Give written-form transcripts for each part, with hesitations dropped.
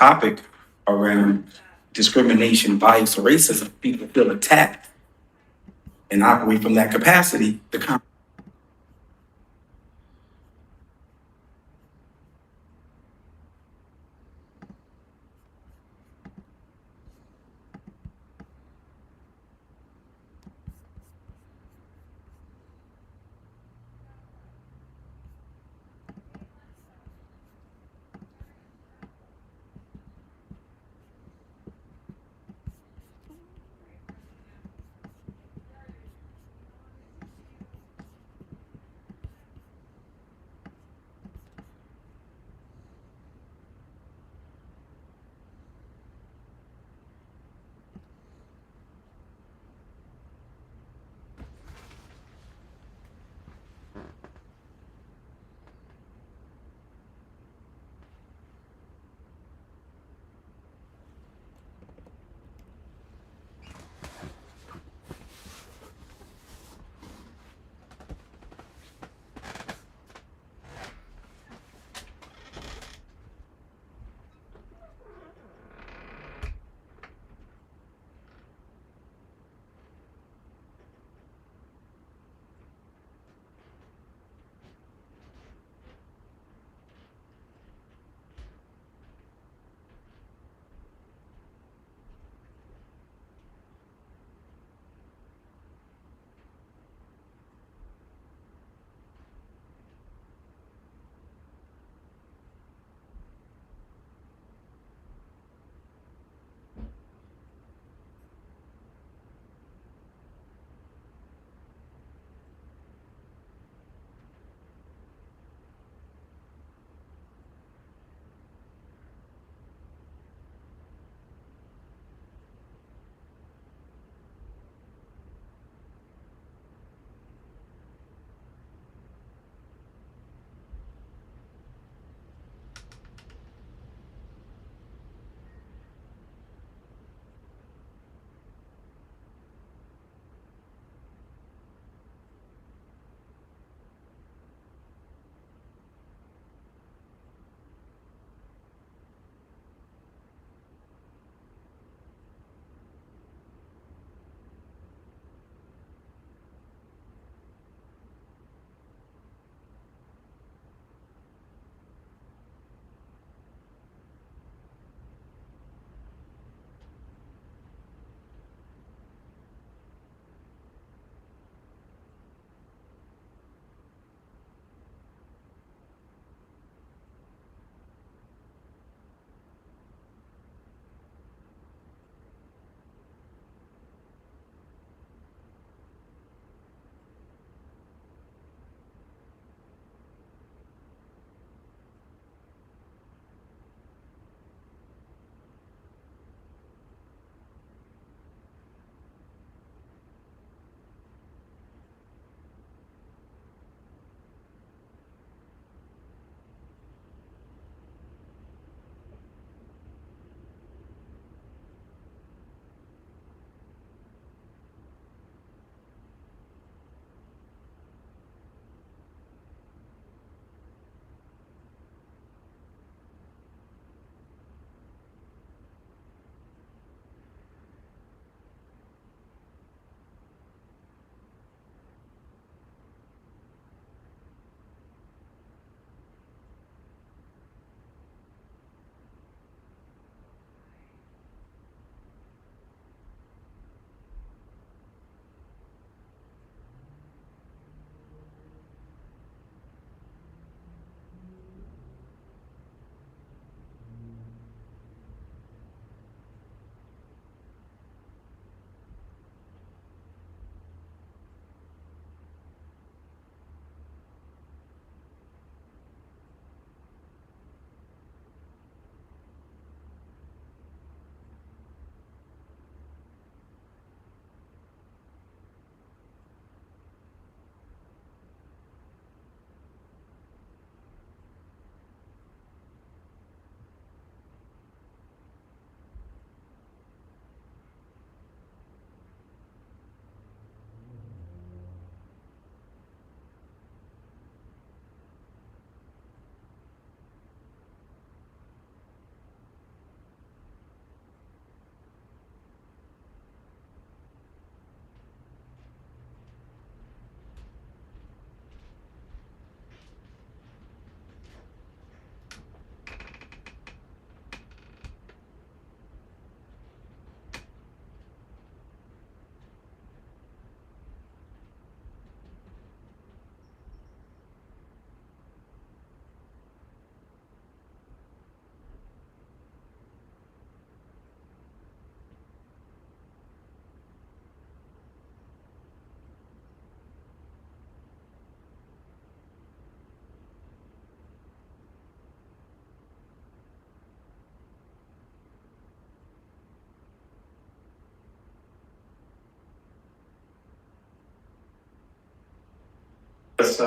topic around discrimination, bias, or racism, people feel attacked and operate from that capacity.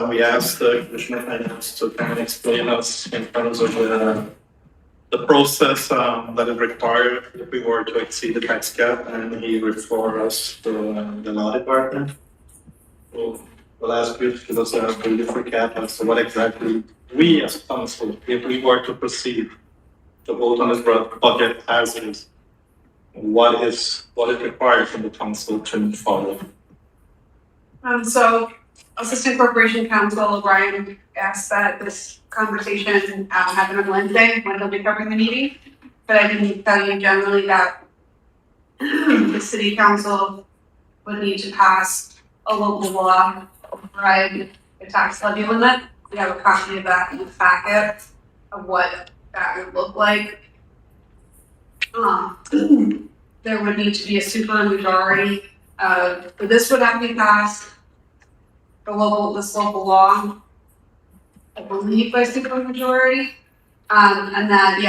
we asked the Commissioner of Finance to kind of explain us in terms of the process that is required if we were to exceed the tax cap, and he referred us to the law department. So we'll ask you to give us a brief recap as to what exactly we as council, if we were to proceed to vote on this budget as is, what is required from the council to follow. So Assistant Corporation Counsel O'Brien asked that this conversation happen on Wednesday when he'll be covering the meeting. But I can tell you generally that the city council would need to pass a local law override the tax levy limit. We have a copy of that in the packet of what that would look like. There would need to be a supermajority. This would have to be passed. This local law, I believe by supermajority, and then,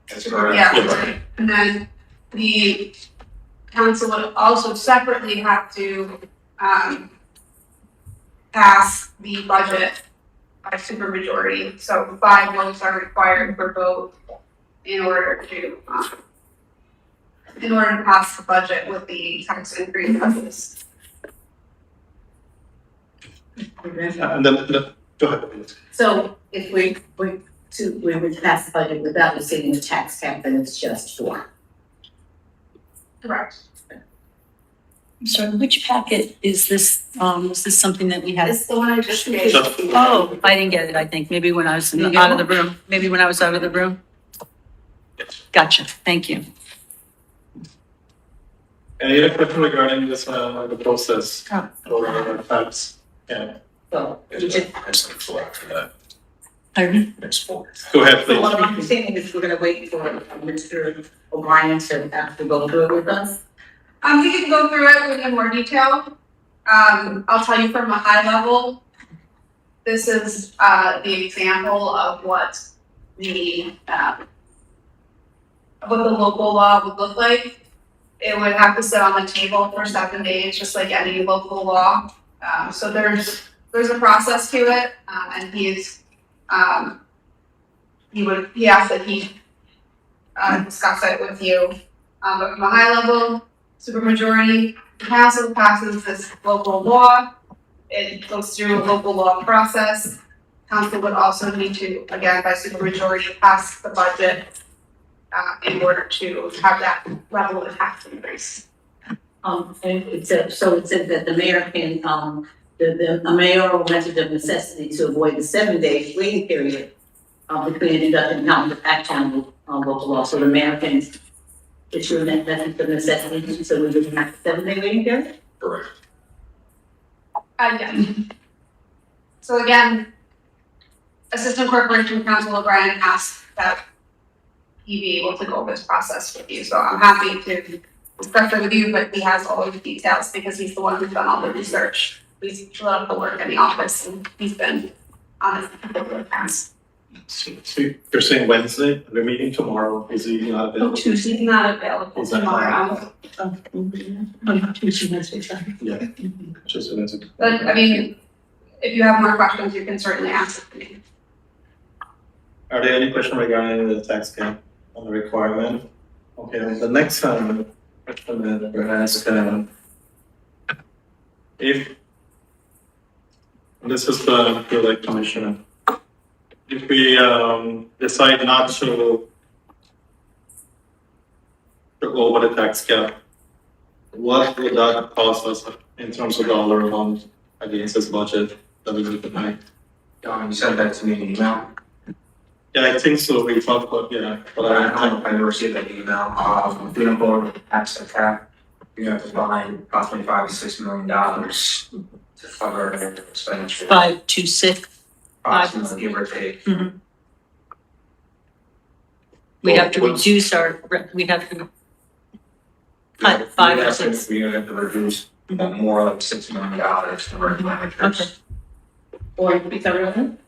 That's correct. yeah, and then the council would also separately have to, pass the budget by supermajority, so 5 votes are required per vote in order to pass the budget with the tax increases. And then, go ahead, please. So if we would pass the budget without receiving the tax cap, then it's just 4. Correct. I'm sorry, which packet is this? Was this something that we had? This is the one I just made. Oh, I didn't get it, I think. Maybe when I was out of the room. Maybe when I was out of the room. Yes. Gotcha, thank you. Any other question regarding this, the process Oh. or tax? Yeah, So, There's some floor after that. Pardon? There's 4. go ahead, so what please. I'm understanding is we're gonna wait for Mr. O'Brien to have to go through it with us. We can go through it in more detail. I'll tell you from a high level. This is the example of what the local law would look like. It would have to sit on the table for 7 days, just like any local law. So there's a process to it, and he asked that he discuss it with you. But from a high level, supermajority, the council passes this local law. It goes through a local law process. Council would also need to, again, by supermajority, pass the budget in order to have that level of tax increase. And it said that the mayor can, the mayoral method of necessity to avoid the 7-day waiting period between introduction and action on local law. So the mayor can issue that method of necessity, so we wouldn't have a 7-day waiting period? Correct. Yeah. So again, Assistant Corporation Counsel O'Brien asked that he be able to go over this process with you. So I'm happy to discuss it with you, but he has all of the details because he's the one who's done all the research. He's done a lot of the work in the office and he's been on this particular task. So you're saying Wednesday, we're meeting tomorrow, is he not available? Tuesday, not available Is that tomorrow. Yeah, just Wednesday. But I mean, if you have more questions, you can certainly ask me. Are there any questions regarding the tax cap on the requirement? Okay, the next question that we're asking, if this is the like commissioner, if we decide not to go over the tax cap, what would that cost us in terms of dollar amount against this budget that we need to pay? You sent that to me in an email. Yeah, I think so. We talked about, but I don't know if I ever received that email. If we don't go over the tax cap, we have to find approximately $5 to $6 million to cover our expenditures. 5 to 6. Approximately, give or take. We'd have to reduce we'd have to cut 5 or 6. We're gonna have to reduce more like $6 million to our expenditures. Or it could be covered with it?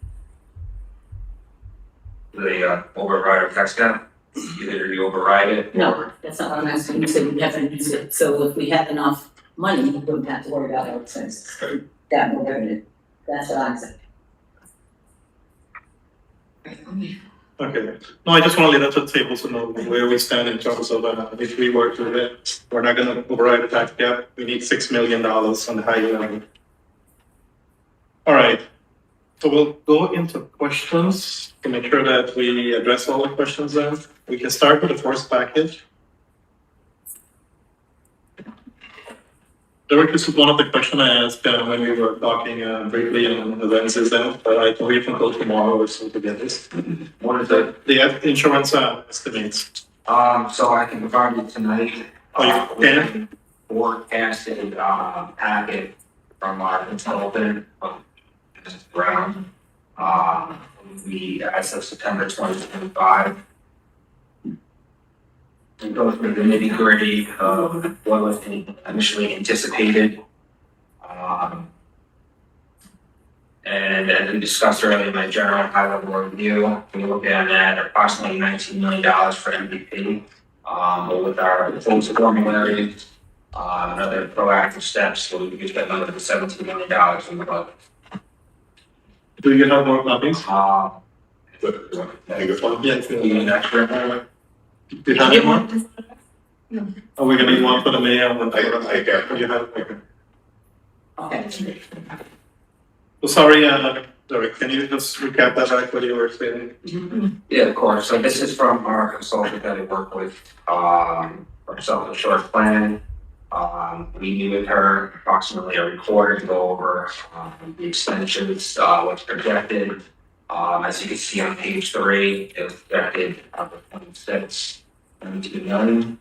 The override of tax cap, either you override it or. No, that's not what I'm asking. You said we have to use it. So if we have enough money, we wouldn't have to worry about our expenses. That will revenue. That's what I'm saying. Okay, no, I just want to leave that to the table to know where we stand in terms of, if we were to hit, we're not gonna override the tax cap, we need $6 million on the high level. All right, so we'll go into questions to make sure that we address all the questions then. We can start with the first package. Derek, this is one of the questions I asked when we were talking briefly on the Wednesdays then, but I can wait until tomorrow or so to get this. What is it? The insurance estimates. So I can provide you tonight. Oh, you can? Forecasted, packet from our consultant, Mrs. Brown. We, as of September 2025. We go through the nitty gritty of what was initially anticipated. And as we discussed earlier in my general high level review, we look at approximately $19 million for MVP. But with our proposed formulary, and other proactive steps, so we could spend another $17 million in the budget. Do you have more copies? Yes, we need an extra. Do you have any more? Are we gonna need one for the mayor and one for the? I got You have, okay. Okay. So sorry, Derek, can you just recap that back what you were saying? Yeah, of course. So this is from our consultant that I work with, for self-insured plan. We meet with her approximately every quarter to go over, the expenditures, what's projected. As you can see on page 3, it was projected, for 26, 22 million.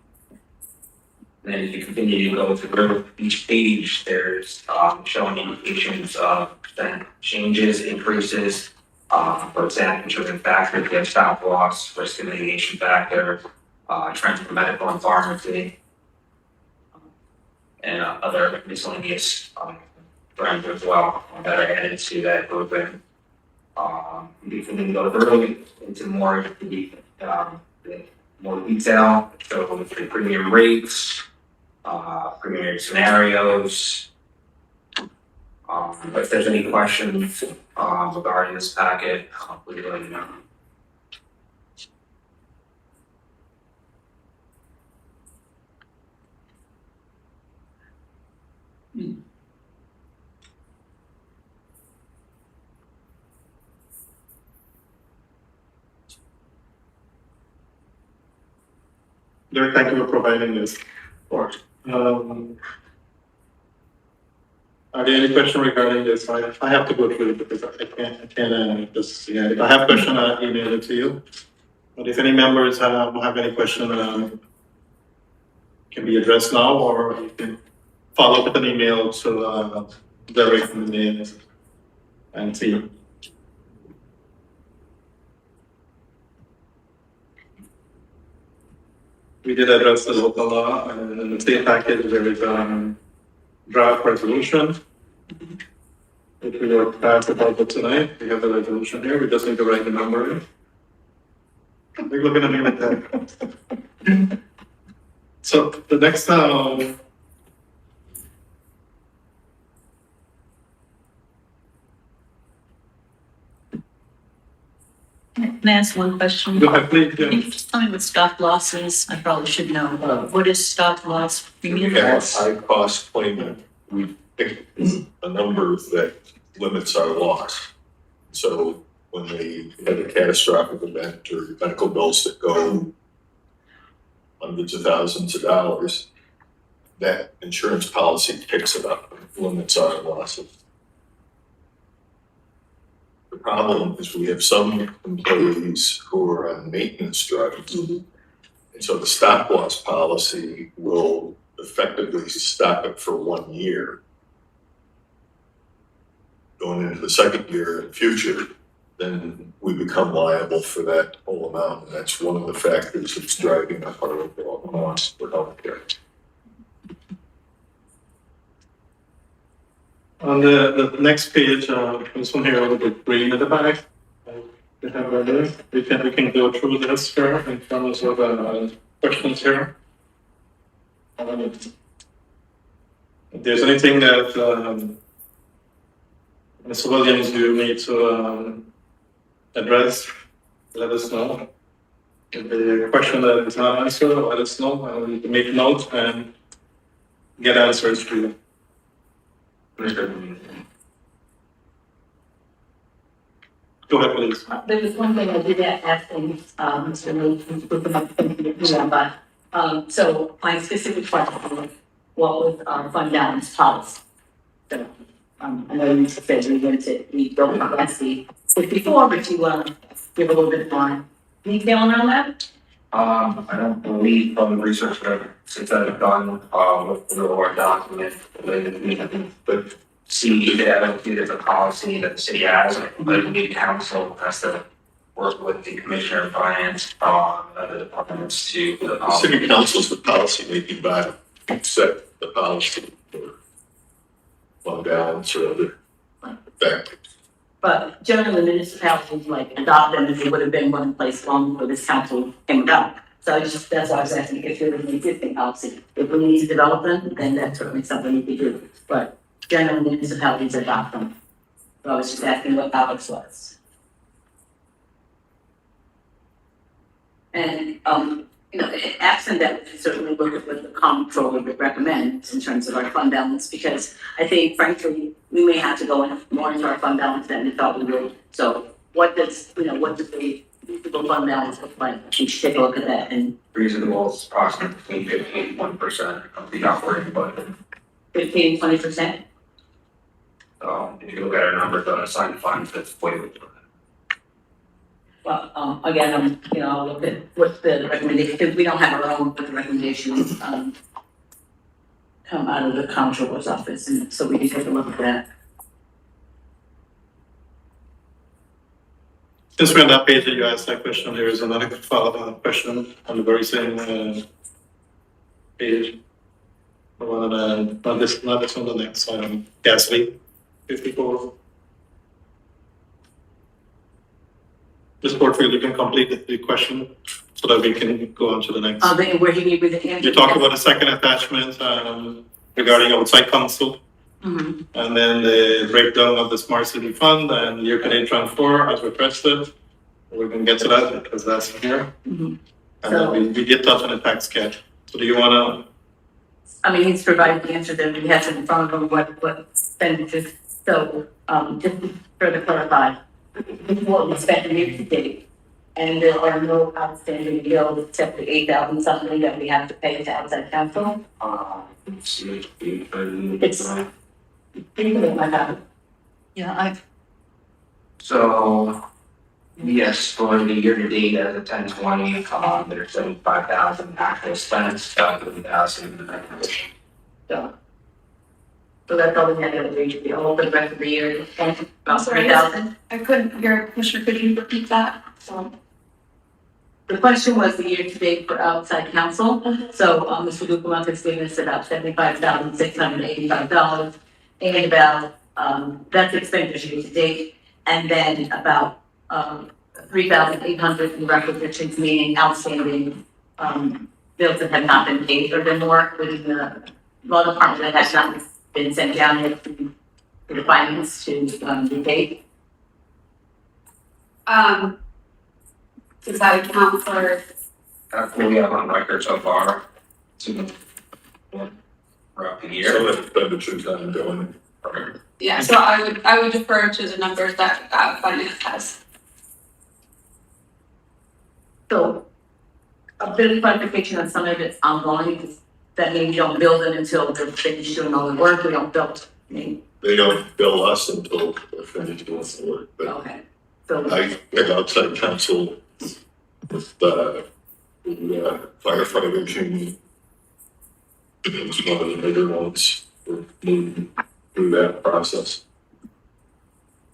Then if you continue to go through each page, there's, showing indications of percent changes, increases. For example, contributing factors, their stop loss, risk mitigation factor, trends for medical and pharmacy, and other miscellaneous trends as well that are added to that grouping. You can go through into more more detail, so with the premium rates, premium scenarios. If there's any questions regarding this packet, please let me know. Derek, thank you for providing this. Of course. Are there any questions regarding this? I have to go through it because I can't just, yeah, if I have questions, I'll email it to you. But if any members have any question, can be addressed now, or you can follow up with an email to Derek and me and team. We did address the local law, and in the state package, there is draft resolution. If we were to pass the budget tonight, we have the resolution here, we just need to write the number in. They're looking at me like that. So the next, Can I ask one question? go ahead, please, Can you yeah. just tell me what stop loss is? I probably should know. What is stop loss We premium? have a high cost claimant, we pick a number that limits our loss. So when they have a catastrophic event or medical bills that go hundreds of thousands of dollars, that insurance policy picks it up, and limits our losses. The problem is we have some employees who are on maintenance drugs. And so the stop loss policy will effectively stop it for 1 year. Going into the second year in the future, then we become liable for that whole amount. And that's one of the factors that's driving up our overall cost for healthcare. On the next page, this one here, a little bit green at the back. We have right there. We can go through this here in terms of questions here. If there's anything that Mr. Williams, you need to address, let us know. If the question that is not answered, let us know, and we can make notes and get answers for you. Go ahead, please. There was one thing I did ask him, Mr. Lee, but, so my specific question was, what was our fund balance policy? So, I know you said we don't capacity before, but you want to give a little bit more detail on that? I don't believe from the research that since I've done, with the Lord document, but see, they haven't included the policy that the city has, but the council has to work with the commissioner of finance, the departments to. The city council's the policy making body, set the policy for fund balance or other factors. But generally municipalities like adopt them, and they would have been one place long before this council came about. So it's just, that's why I was asking if there was an existing policy. If we need to develop them, then that's certainly something we could do. But generally municipalities adopt them. So I was just asking what ours was. And, you know, absent that, we can certainly look at what the comptroller would recommend in terms of our fund balance, because I think frankly, we may have to go more into our fund balance than we thought we would. So what does the reasonable fund balance look like? We should take a look at that and. Reasonable is approximately between 15 and 1% of the operating budget. 15, 20%? If you look at our numbers on assigned funds, that's way over. Well, again, I'll look at what the recommendation, because we don't have our own, but the recommendations, come out of the comptroller's office, and so we can take a look at that. Since we're on that page that you asked that question, there is another follow-up question on the very same page. The one on, not this one, the next, gasoline, 54. This portfolio, you can complete the question so that we can go on to the next. Where he gave me the answer. You talk about the second attachment regarding outside counsel. Mm-hmm. And then the breakdown of the smart city fund and year Canadian transfer as requested. We're gonna get to that because that's here. Mm-hmm. And then we did touch on the tax cap. So do you wanna? He's provided the answer that we have in front of him, what expenditures. So, just to further clarify, this is what we spent year to date. And there are no outstanding bills except the 8,000 something that we have to pay to outside counsel. Yeah, So, yes, for the year to date as of 10/20, there's 75,000 actual spent, 30,000. So that's all we had to reach the whole for the rest of the year, about Sorry, 3,000. I couldn't hear, Commissioner, could you repeat that? So. The question was the year to date for outside counsel. So, Mr. Duplante has given us about $75,685 and about, that's expenditures year to date. And then about, 3,800 in requisitions, meaning outstanding, bills that have not been paid or been more within the law department that has not been sent down yet to the finance to, be paid. Does that account for, What we have on record so far, throughout the year. Some expenditures ongoing. yeah, so I would defer to the numbers that, finance has. So, a bit of clarification on some of it's ongoing, because that means we don't bill them until they're finished doing all the work, we don't bill, They don't bill us until they're finished doing the work, but okay. So, I get outside counsel with the firefighter union. It's one of the bigger ones, we're moving through that process.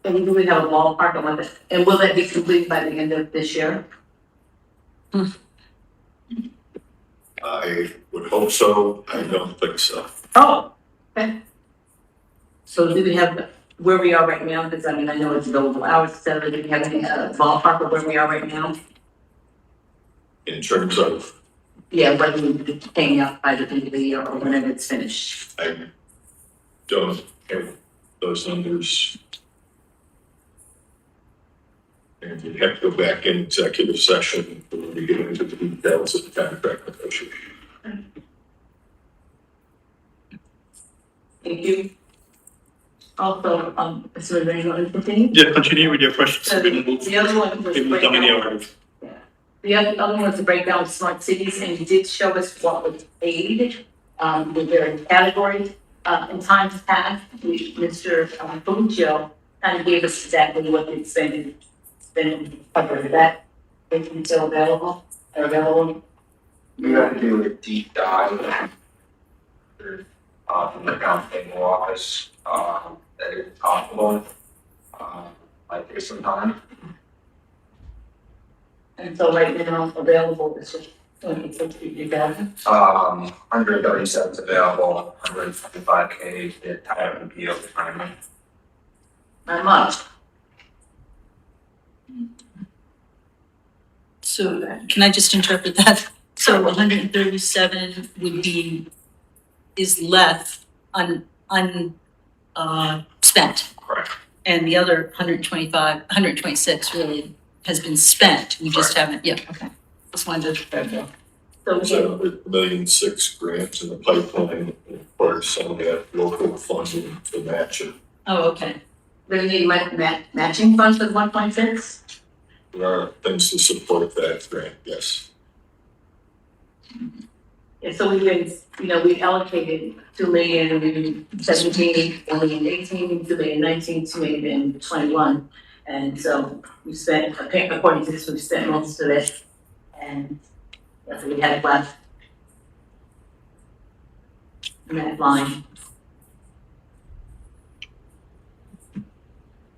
and do we have a ballpark on what, and will that be completed by the end of this year? I would hope so, I don't think so. Oh, okay. So do we have where we are right now, because I know it's billable hours, so do we have any ballpark of where we are right now? In terms of, Yeah, whether we're paying out by the end of the year or whenever it's finished. I don't have those numbers And you'd have to go back in executive session to get into the details of the contract negotiation. Thank you. Also, so is there anyone to continue? Yeah, continue with your questions. So the other one was We moved on many orders. the other one was to break down smart cities, and you did show us what was paid, with various categories. In times past, Mr. Fuccio kind of gave us exactly what the expenditure covered. That is still available, or available. We have to do a deep dive. From the county office, that is possible. Might take some time. And so right now, available is just 250,000. 137 is available, 155K is the tied up in PO currently. Not much. So can I just interpret that? So 137 would be, is left spent. Correct. And the other 126 really has been spent. We just haven't, yeah, okay. Just wanted to. So So $1.6 million grants in the pipeline, or some of that local funding to match it. Oh, okay. we need matching funds for 1.6? There are things to support that grant, yes. Yeah, so we've been, we allocated 2 million in 17, 2 million in 18, 2 million in 19, 2 million in 21. And so we spent, according to this, we've spent most of it. And that's what we had left in that line.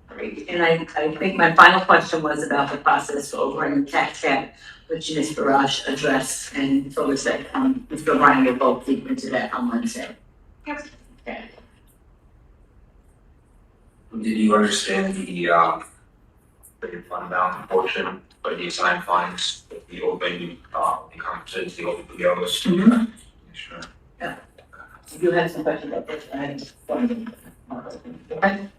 Great. And I think my final question was about the process for overrunning the tax cap, which Ms. Barash addressed, and told us that Mr. O'Brien will both deep into that on Wednesday. Yep. Okay. Did you understand the fund balance portion of the assigned funds, the open, the conferences, the open POs? Mhm. Sure. You had some questions about this, okay?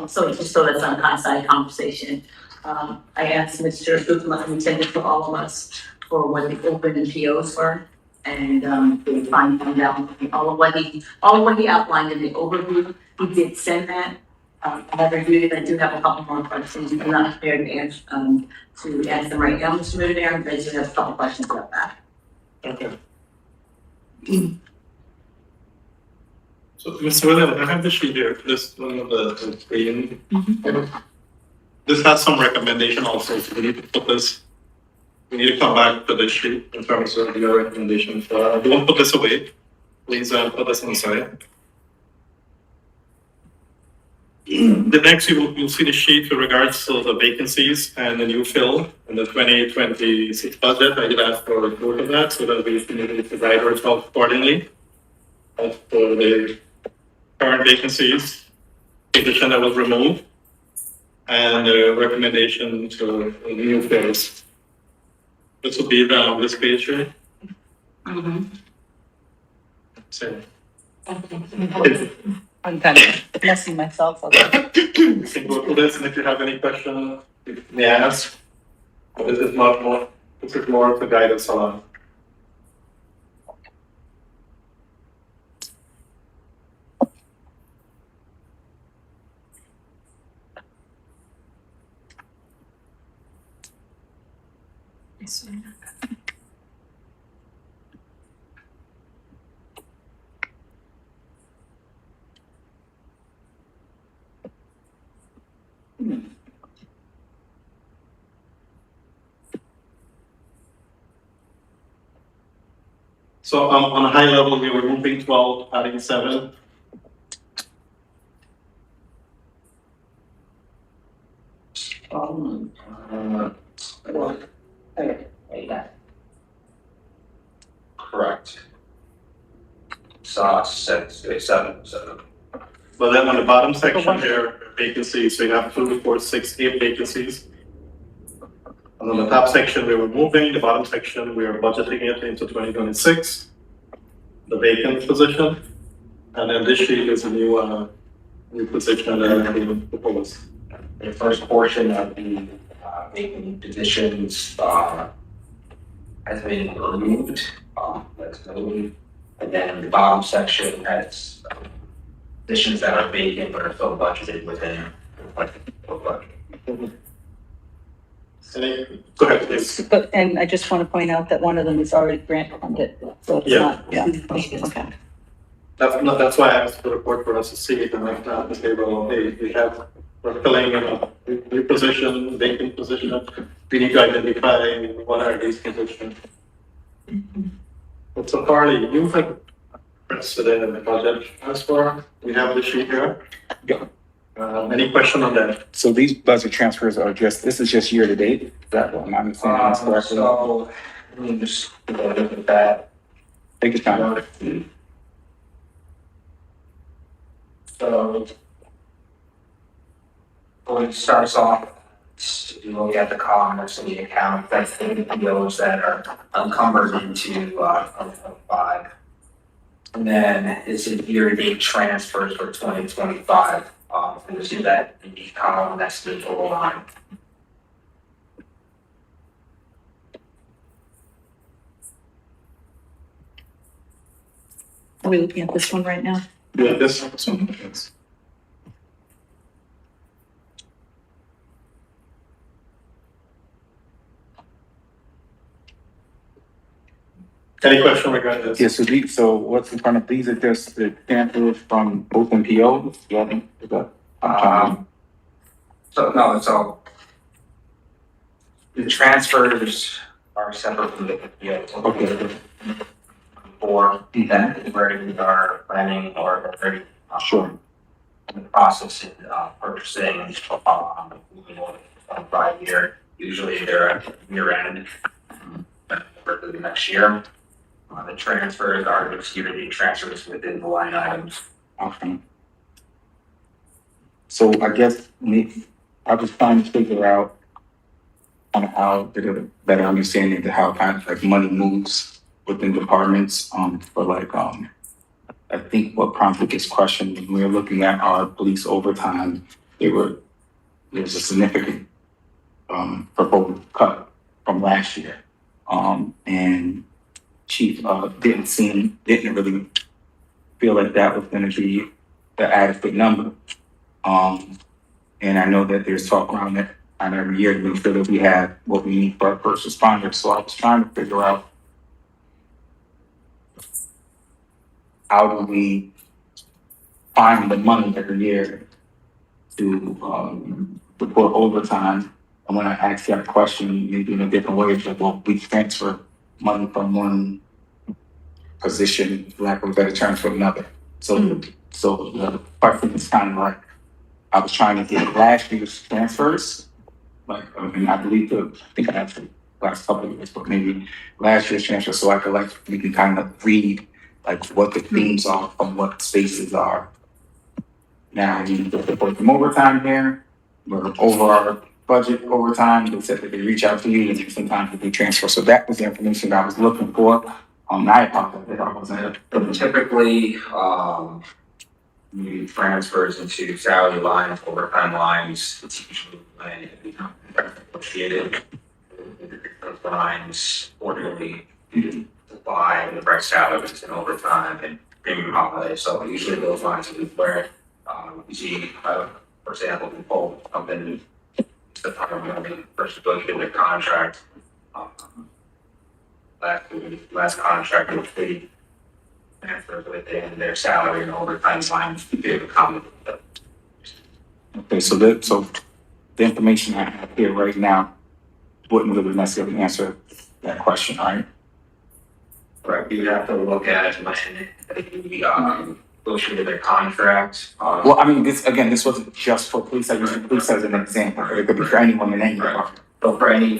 So just so that's an outside conversation, I asked Mr. Guzman, who attended for all of us, for what the open and POs were. And we found out all of what he outlined in the overview, he did send that. I reviewed it, I do have a couple more questions, I'm not prepared to answer them right now, Mr. Mayor, but I do have a couple questions about that. Okay. So, Mr. Williams, I have the sheet here, this one of the screen. This has some recommendation also, so we need to put this, we need to come back to this sheet in terms of your recommendations. Don't put this away, please put this inside. The next, you'll see the sheet with regards to the vacancies and the new fill in the 2026 budget. I did ask for a report of that so that we can provide ourselves accordingly. As for the current vacancies, position that was removed, and the recommendation to the new fills. This will be on this page here. So. I'm kind of messing myself up. You can go through this, and if you have any questions, you may ask. This is more to guide us along. So on a high level, we were moving 12, adding 7. Correct. So, 7. But then on the bottom section here, vacancies, so you have 2, 4, 6, 8 vacancies. And on the top section, we were moving, the bottom section, we are budgeting it into 2026, the vacant position. And then this sheet is a new position that I proposed. The first portion of the vacant positions has been removed, that's noted. And then the bottom section has positions that are vacant but are still budgeted within the budget. Any, go ahead, please. But, and I just want to point out that one of them is already grant funded, so it's Yeah. not, yeah, okay. That's why I asked for the report for us to see it and like to say, well, hey, we're filling a new position, vacant position. We need to identify what are these positions. But so Carly, you have presented in the budget as far, we have the sheet here. Yeah. Any question on that? So these budget transfers are just, this is just year to date? Is that what I'm understanding this correctly? So, let me just look at that. Take your time. So, when it starts off, you look at the column next to the account, that's the POs that are encumbered into 2025. And then it's a year-to-date transfers for 2025. And you see that in the column next to the total line. Are we looking at this one right now? Yeah, this one. Yes. Any question regarding this? Yeah, so what's in front of, these are just the transfers from open POs? Yeah, is that? So, no, so the transfers are separate from the POs. Okay. For that, where we are planning or already Sure. in the process of purchasing, moving on 5 year. Usually they're at year end, for the next year. The transfers are just year-to-date transfers within the line items. Okay. So I guess I was trying to figure out on how to get a better understanding of how kind of like money moves within departments, for like, I think what prompted this question, when we were looking at our police overtime, there's a significant, proposed cut from last year. And Chief, didn't really feel like that was gonna be the adequate number. And I know that there's talk around it on every year to make sure that we have what we need for our first responders. So I was trying to figure out how do we find the money every year to report overtime. And when I asked that question, maybe in a different way, it's like, well, we transfer money from one position, for lack of a better term, to another. So the question is kind of like, I was trying to get last year's transfers, like, and I think I actually last couple of years, but maybe last year's transfer, so I could we can kind of read like what the themes are from what spaces are. Now, we report from overtime here, we're over our budget overtime, they said that they reach out to you, and sometimes they transfer, so that was the information that I was looking for. I apologize that I wasn't. Typically, you transfers into salary lines, overtime lines, it's usually when it becomes negotiated. Lines quarterly to buy the right salaries and overtime and premium holidays. So usually those lines are where you see, for example, people come in the time first negotiated their contract. Last contract was pretty transfers within their salary and overtime lines to be able to come. Okay, so the information I have here right now wouldn't really necessarily answer that question, right? Right, you have to look at when they negotiated their contract. Well, I mean, this wasn't just for police, I use police as an example, it could be for anyone in any department. But for any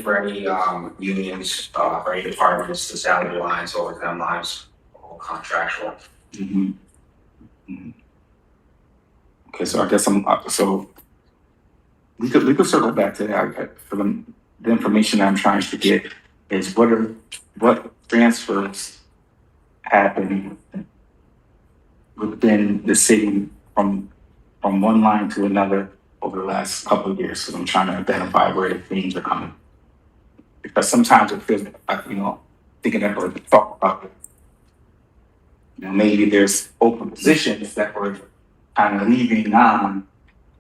unions, for any departments, the salary lines, overtime lines, all contractual. Mhm. Mhm. Okay, so I guess so we could circle back to that. For the information I'm trying to get is what transfers happen within the city from one line to another over the last couple of years, because I'm trying to identify where the themes are coming. Because sometimes it feels, like, thinking that we're talking about it. Maybe there's open positions that we're kind of leaving on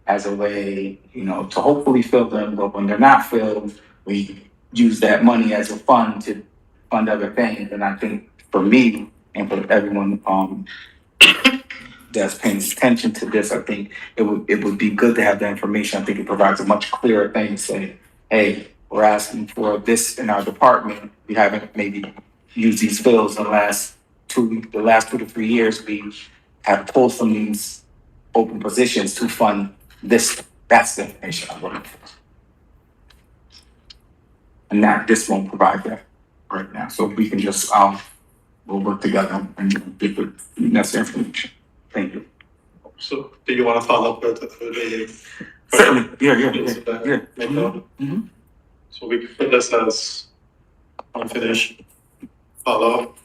as a way, to hopefully fill them, but when they're not filled, we use that money as a fund to fund other things. And I think for me and for everyone, that's paying attention to this, I think it would be good to have the information. I think it provides a much clearer thing to say, hey, we're asking for this in our department. We haven't maybe used these fills in the last 2 to 3 years. We have pulled from these open positions to fund this. That's the information I'm looking for. And this won't provide that right now. So we can just, we'll work together and get the necessary information. Thank you. So do you want to follow up with the? Certainly, yeah. Make note. Mhm. So we put this as unfinished follow-up.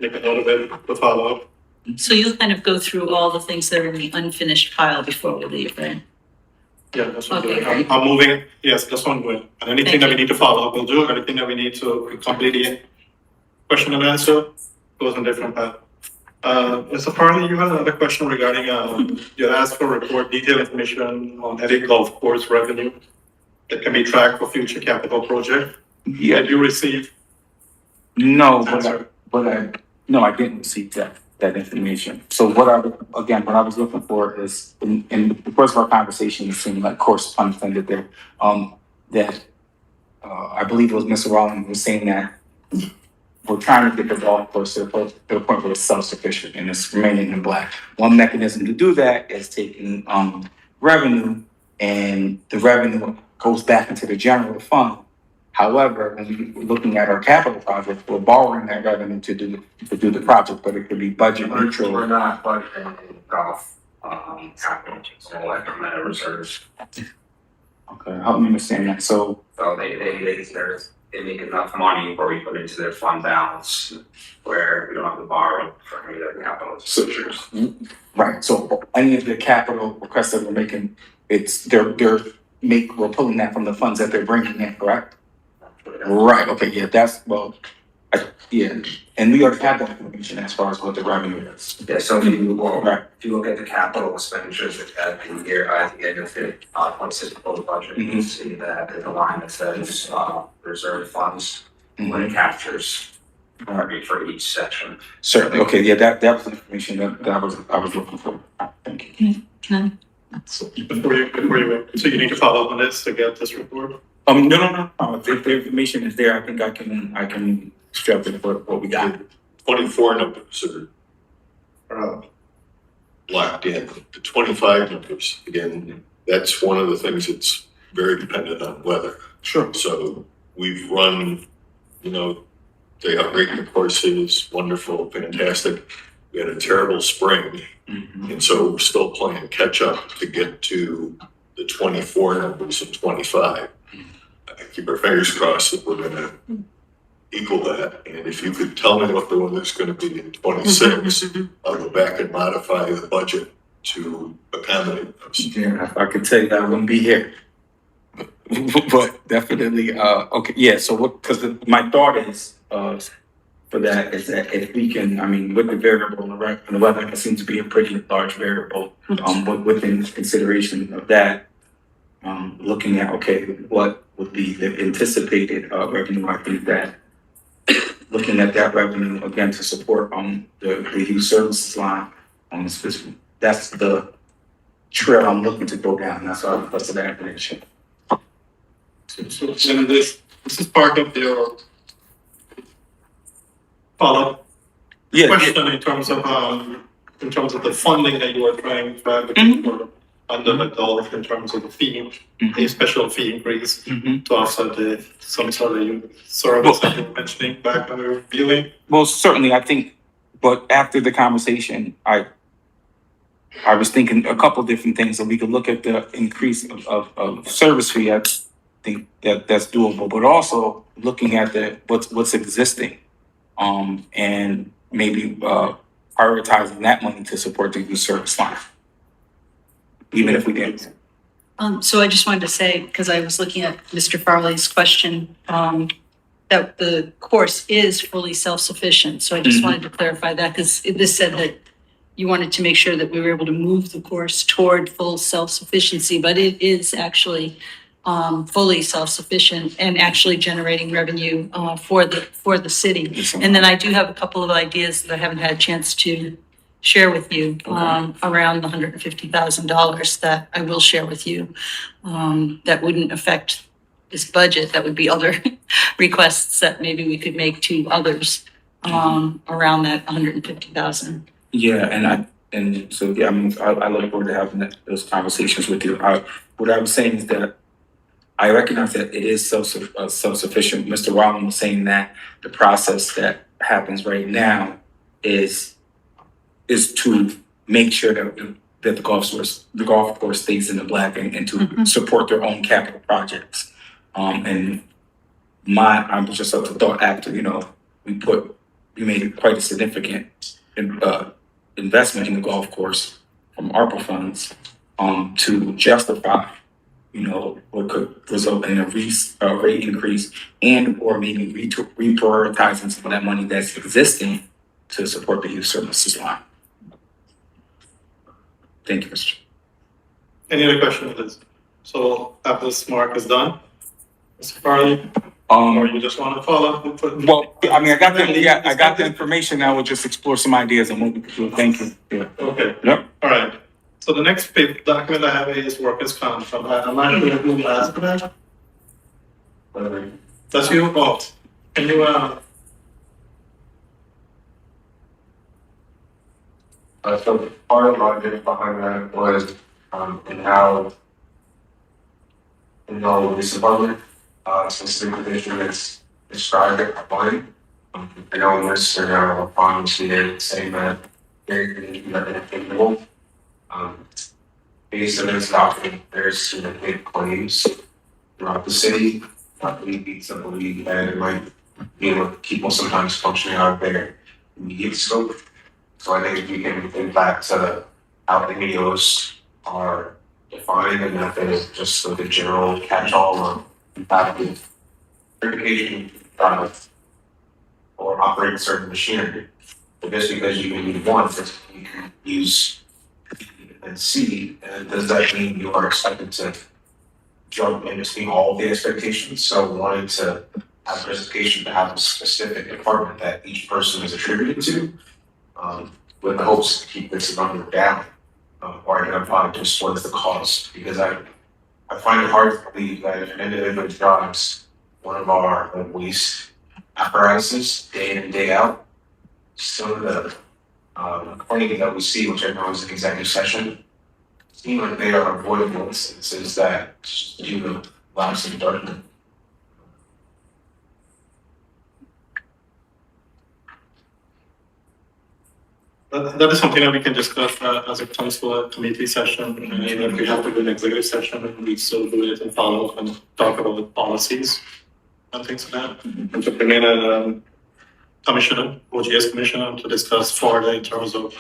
Make a note of it, the follow-up. So you'll kind of go through all the things that are in the unfinished pile before we leave, right? Yeah, that's what I'm Okay, doing. I'm moving, yes, that's what I'm doing. And anything Thank that we you. need to follow up, we'll do. Anything that we need to complete the question and answer goes on different path. Mr. Farley, you had another question regarding, you asked for report detailed information on any golf course revenue that can be tracked for future capital project. Yeah, Did you receive no, answer? no, I didn't receive that information. So what I was looking for is in the course of our conversation, it seemed like course pun intended there, that I believe it was Mr. Rollins was saying that we're trying to get the golf course to the point where it's self-sufficient and it's remaining in black. One mechanism to do that is taking revenue, and the revenue goes back into the general fund. However, when we're looking at our capital project, we're borrowing that revenue to do the project, but it could be budget neutral. We're not budgeting golf, capital, so like from the reserves. Okay, help me understand that. So So they make enough money where we put it into their fund balance where we don't have to borrow for any of their capital expenditures. right, so any of the capital requests that we're making, we're pulling that from the funds that they're bringing in, correct? Right, okay, yeah, and we already have that information as far as what the revenue is. Yeah, so Right. if you look at the capital expenditures at the year, at the end of the, 26 proposed budget, you can see that there's a line that says, reserve funds, when it captures for each section. Certainly, okay, yeah, that was the information that I was looking for. Thank you. So before you, so you need to follow up on this to get this report? No. If the information is there, I think I can strap it for what we got. 24 numbers are locked in. The 25 numbers, again, that's one of the things that's very dependent on weather. Sure. So we've run, they upgrade the courses, wonderful, fantastic. We had a terrible spring, and so we're still playing catch up to get to the 24 numbers and 25. I keep our fingers crossed that we're gonna equal that, and if you could tell me what the one is gonna be in 26, I'll go back and modify the budget to accommodate those. Yeah, if I could tell you that I wouldn't be here. But definitely, okay, yeah, so because my thought is, for that is that if we can, with the variable and the weather, it seems to be a pretty large variable, within consideration of that, looking at, okay, what would be the anticipated, revenue, I think that looking at that revenue again to support, the youth services line, that's the trail I'm looking to go down, that's why I requested that information. So this is part of your follow-up question in terms of the funding that you are trying to advocate for under the golf in terms of the fee, a special fee increase to offset some sort of service that you were mentioning back when we were viewing. Well, certainly, I think, but after the conversation, I was thinking a couple different things, that we could look at the increase of service fee. I think that's doable, but also looking at what's existing, and maybe prioritizing that money to support the youth service line, even if we didn't. So I just wanted to say, because I was looking at Mr. Farley's question, that the course is fully self-sufficient. So I just wanted to clarify that, because this said that you wanted to make sure that we were able to move the course toward full self-sufficiency, but it is actually fully self-sufficient and actually generating revenue for the city. And then I do have a couple of ideas that I haven't had a chance to share with you around the $150,000 that I will share with you. That wouldn't affect this budget. That would be other requests that maybe we could make to others around that 150,000. Yeah, so yeah, I look forward to having those conversations with you. What I was saying is that I recognize that it is self-sufficient. Mr. Wallen was saying that the process that happens right now is to make sure that the golf course stays in the black and to support their own capital projects. And I'm just a thought actor, we made quite a significant investment in the golf course from ARPA funds to justify, what could result in a rate increase and or maybe reprioritizing some of that money that's existing to support the youth services line. Thank you, Mr. Any other questions, Liz? So after this mark is done, Mr. Farley, or you just want to follow up? Well, I mean, I got the information. Now we'll just explore some ideas and move through. Thank you. Yeah. Okay. Yep. All right. So the next document I have is workers' comp. I'm not sure who asked for that. That's you. Oh, can you So part of the logic behind that was, in how, this department, specific position is described at applying. I know in this, there are funds here saying that they're capable. Based on this document, there's significant claims throughout the city. Leads I believe that it might be able to keep us sometimes functioning out of their immediate scope. So I think if we can think back to how the videos are defined and that there's just sort of general catch-all on of certification or operating certain machinery. But just because you can use one, you can use B and C, and does that mean you are expected to jump in between all of the expectations? So wanting to have presentation to have a specific department that each person is attributed to, with the hopes to keep this number down, or identify just what is the cost. Because I find it hard to believe that if an individual drives one of our waste apparatuses day in and day out, some of the claims that we see, which I know is an executive session, seem like they are avoidable instances that due to lapse in judgment. That is something that we can discuss as it comes to a committee session. And if we have to do an executive session, we still do it and follow up and talk about the policies and things like that. And to bring in a commissioner, OGS commissioner, to discuss further in terms of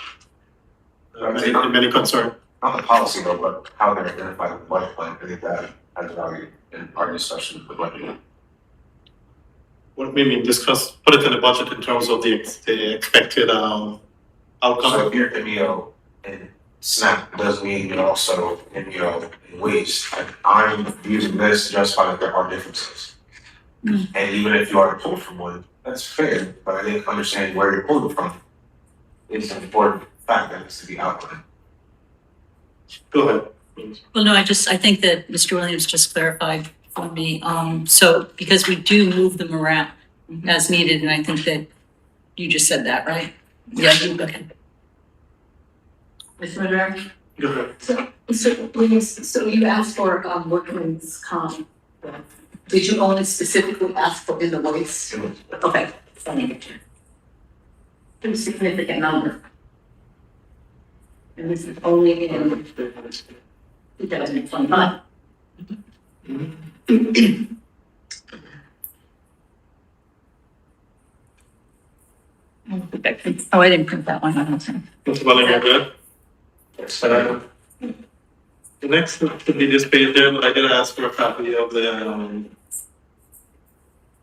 many concern. Not the policy though, but how they're identified with the budget plan. I think that has value in our discussion with the budget. What we mean, put it in the budget in terms of the expected outcome. So if you're MEO and SNAP does mean you're also MEO in waste. I'm using this to justify that there are differences. And even if you are pulled from one, that's fair, but I think understanding where you're pulled from is an important fact that needs to be outlined. Go ahead, please. Well, no, I think that Mr. Williams just clarified for me. So because we do move them around as needed, and I think that you just said that, right? Yeah, okay. Mr. Madera? Go ahead. So you asked for workman's comp. Did you only specifically ask for in the waste? Okay. Pretty significant number. And this is only in 2025. Oh, I didn't print that one. I don't think. Mr. Welling, you're good? Yes. The next to be displayed there, but I did ask for a copy of the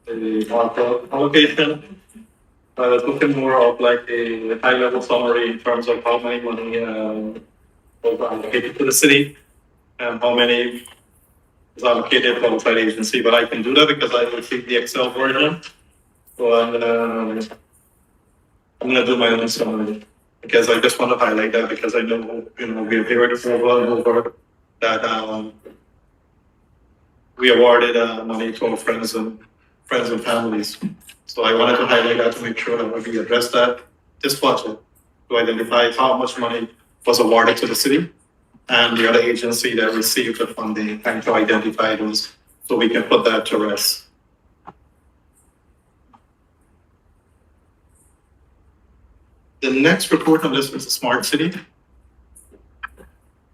ARPA allocation. I was looking more of like a high level summary in terms of how many money, was allocated to the city and how many is allocated to outside agency, but I can do that because I received the Excel version. So I'm gonna do my own summary, because I just want to highlight that because I know, we've heard it over and over that, we awarded, money to our friends and families. So I wanted to highlight that to make sure that we address that, this budget, to identify how much money was awarded to the city and the other agency that received the funding, and to identify those, so we can put that to rest. The next report on this is the smart city.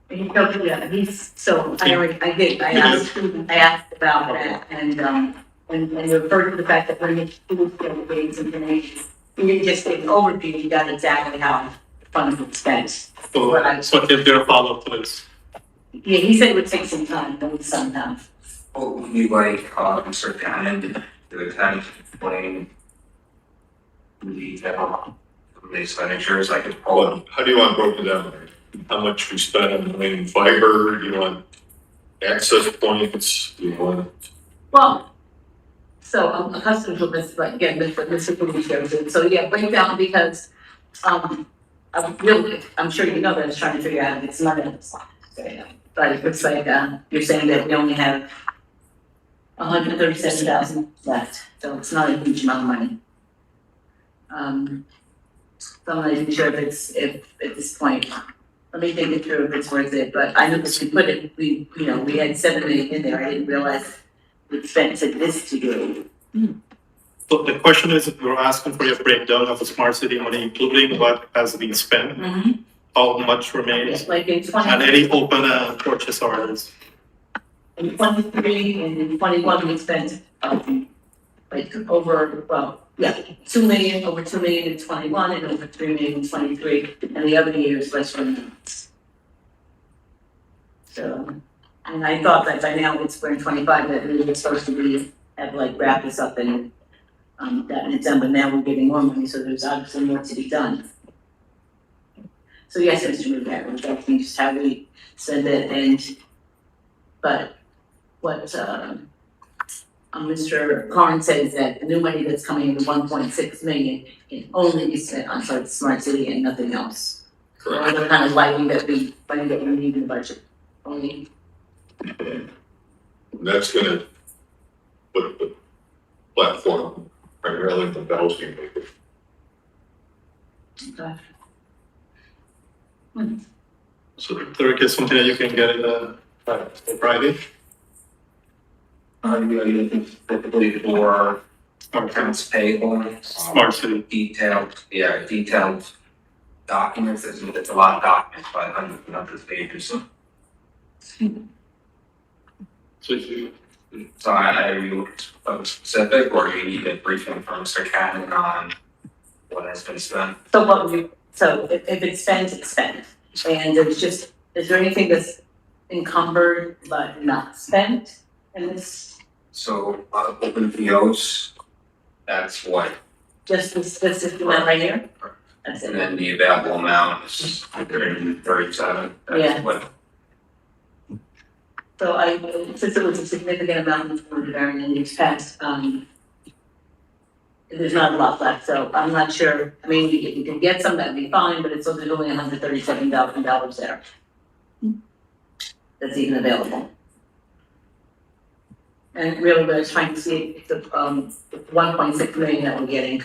So I asked about that, and, when you referred to the fact that when you do gains information, you just get an overview, you got exactly how the funds were spent. So, if there are follow-up to this. Yeah, he said it would take some time, maybe some time. Well, we like, Mr. Cannon to attend explain the detail of the expenditures, I could pull them. Well, how do you want it broken down? How much we spent on the main fiber? Do you want access points? Do you want? Well, so I'm accustomed to this, but again, Mr. Ruby, so yeah, break down because, I'm sure you know that I was trying to figure out if it's money on the slide. But it looks like, you're saying that we only have 137,000 left, so it's not a huge amount of money. So I'm not even sure if at this point, let me think it through if it's worth it, but I know that we had 7 million in there, I didn't realize we spent this to do. So the question is, we're asking for your breakdown of the smart city money, including what has been spent, how much remains, Like in and any open, purchase orders. in 23 and in 21, we spent, like over, 2 million, over 2 million in 21 and over 3 million in 23, and the other years less than. So, and I thought that by now we're in 25, that we were supposed to have like wrap this up and, that it's done, but now we're getting more money, so there's obviously more to be done. So yes, Mr. Rivera, that's just how we said that, but what, Mr. Carn says that the new money that's coming in, the 1.6 million, can only be spent on smart city and nothing else. Correct. Or the kind of lighting that we need in the budget, only. That's gonna put the platform primarily in the Bellevue. Okay. So if there is something that you can get in Friday. Yeah, typically for accounts payable. Smart city. Detailed documents, it's a lot of documents, but hundreds of pages. So are you specific, or do you need a briefing from Mr. Cannon on what has been spent? So if it's spent, it's spent. And is there anything that's encumbered but not spent in this? So, open POs, that's what, Just this one right here? That's and it. then the available amount is 137, Yeah. that's what. So since it was a significant amount of during the years past, there's not a lot left, so I'm not sure. I mean, if you can get some, that'd be fine, but there's only $137,000 there. That's even available. And really, we're trying to see if the 1.6 million that we're getting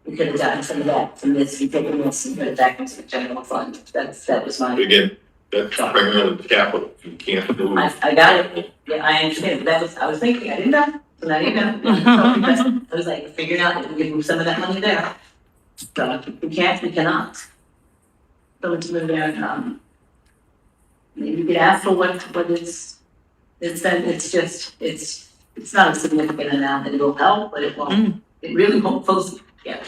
we could have gotten some of that from this, we taken this and put it back into the general fund. That was my. Again, that's primarily capital. You can't do. I got it. Yeah, I understand. I was thinking, I didn't know. So now you know. I was like figuring out if we could move some of that money there. So if we can't, we cannot. So let's move there. Maybe you could ask for what it's not a significant amount, and it will help, but it won't. It really won't post. Yeah.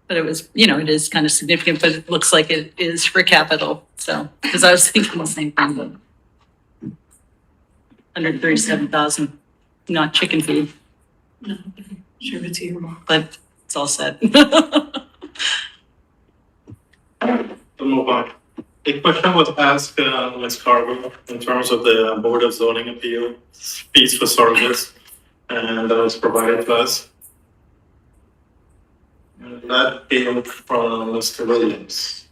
But it was, you know, it is kind of significant, but it looks like it is for capital, so, because I was thinking the same thing, but 137,000, not chicken feed. No, sure it's your mom. But it's all set. To move on. A question was asked, Ms. Carver, in terms of the Board of Zoning Appeal fees for service, and that was provided to us. And that came from Mr. Williams.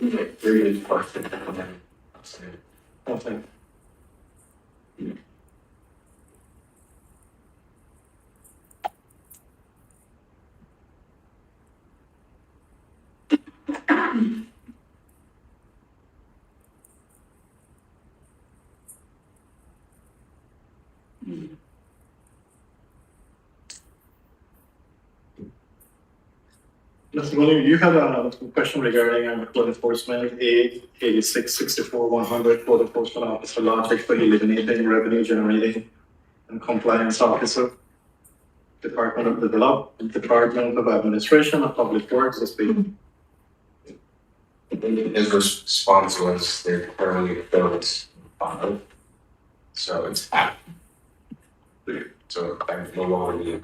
Very good question. Okay. Mr. Williams, you had a question regarding code enforcement, 8664-100 code enforcement officer logic for eliminating revenue generating and compliance officer. Department of Department of Administration of Public Works, this being. His response was they're currently filled, so it's out. So I'm no longer the.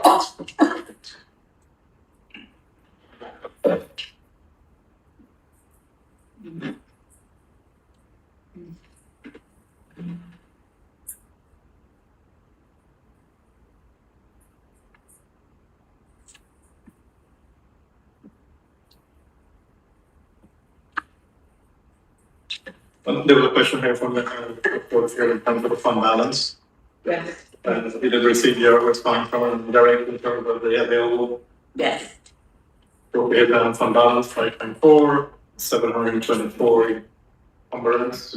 There was a question here from the report here in terms of the fund balance. Yes. And we did receive your response from Derek in terms of the available Yes. appropriate fund balance, 5.4, 724 encumbrance,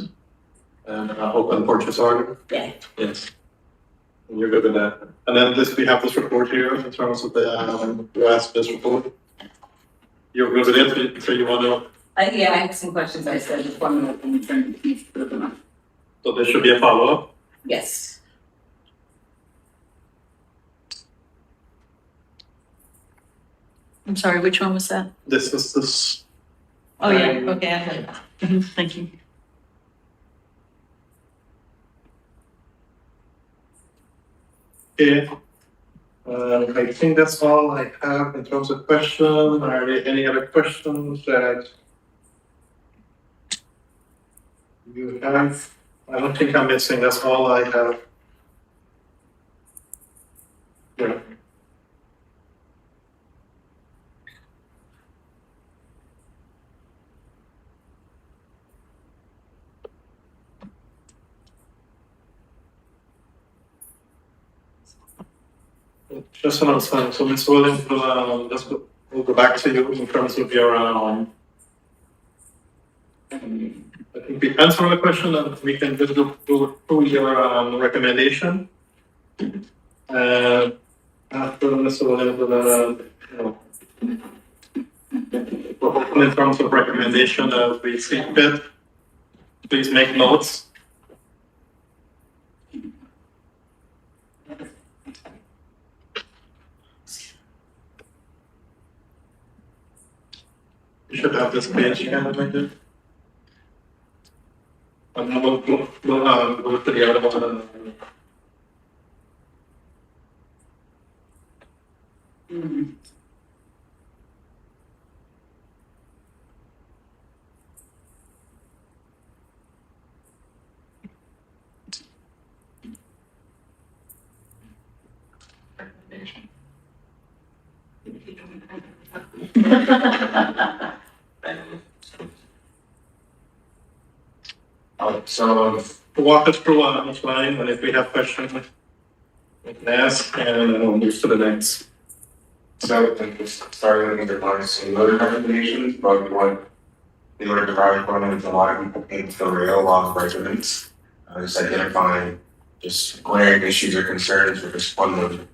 and open purchase order. Yeah. Yes. And you're good with that. And then we have this report here in terms of the, you asked this report. You're good with it, so you want to, Yeah, I have some questions. I said just one minute and turn the keys to them. so there should be a follow-up. Yes. I'm sorry, which one was that? This is this. Oh, yeah, okay, I have it. Thank you. Okay. I think that's all I have in terms of questions. Are there any other questions that you have? I don't think I'm missing. That's all I have. Yeah. Just an answer. So Ms. Williams, we'll go back to you in terms of your, I think we answered the question and we can just go through your, recommendation. After Mr. Williams, in terms of recommendation, we see fit, please make notes. You should have this page kind of like it. And then we'll go to the other one. So Walk us through each line, and if we have questions, we can ask, and then we'll move to the next. So starting with the ones in other recommendations, but what the order derived from is a lot of people came to the rail along residents. Just identifying just glaring issues or concerns with this fund of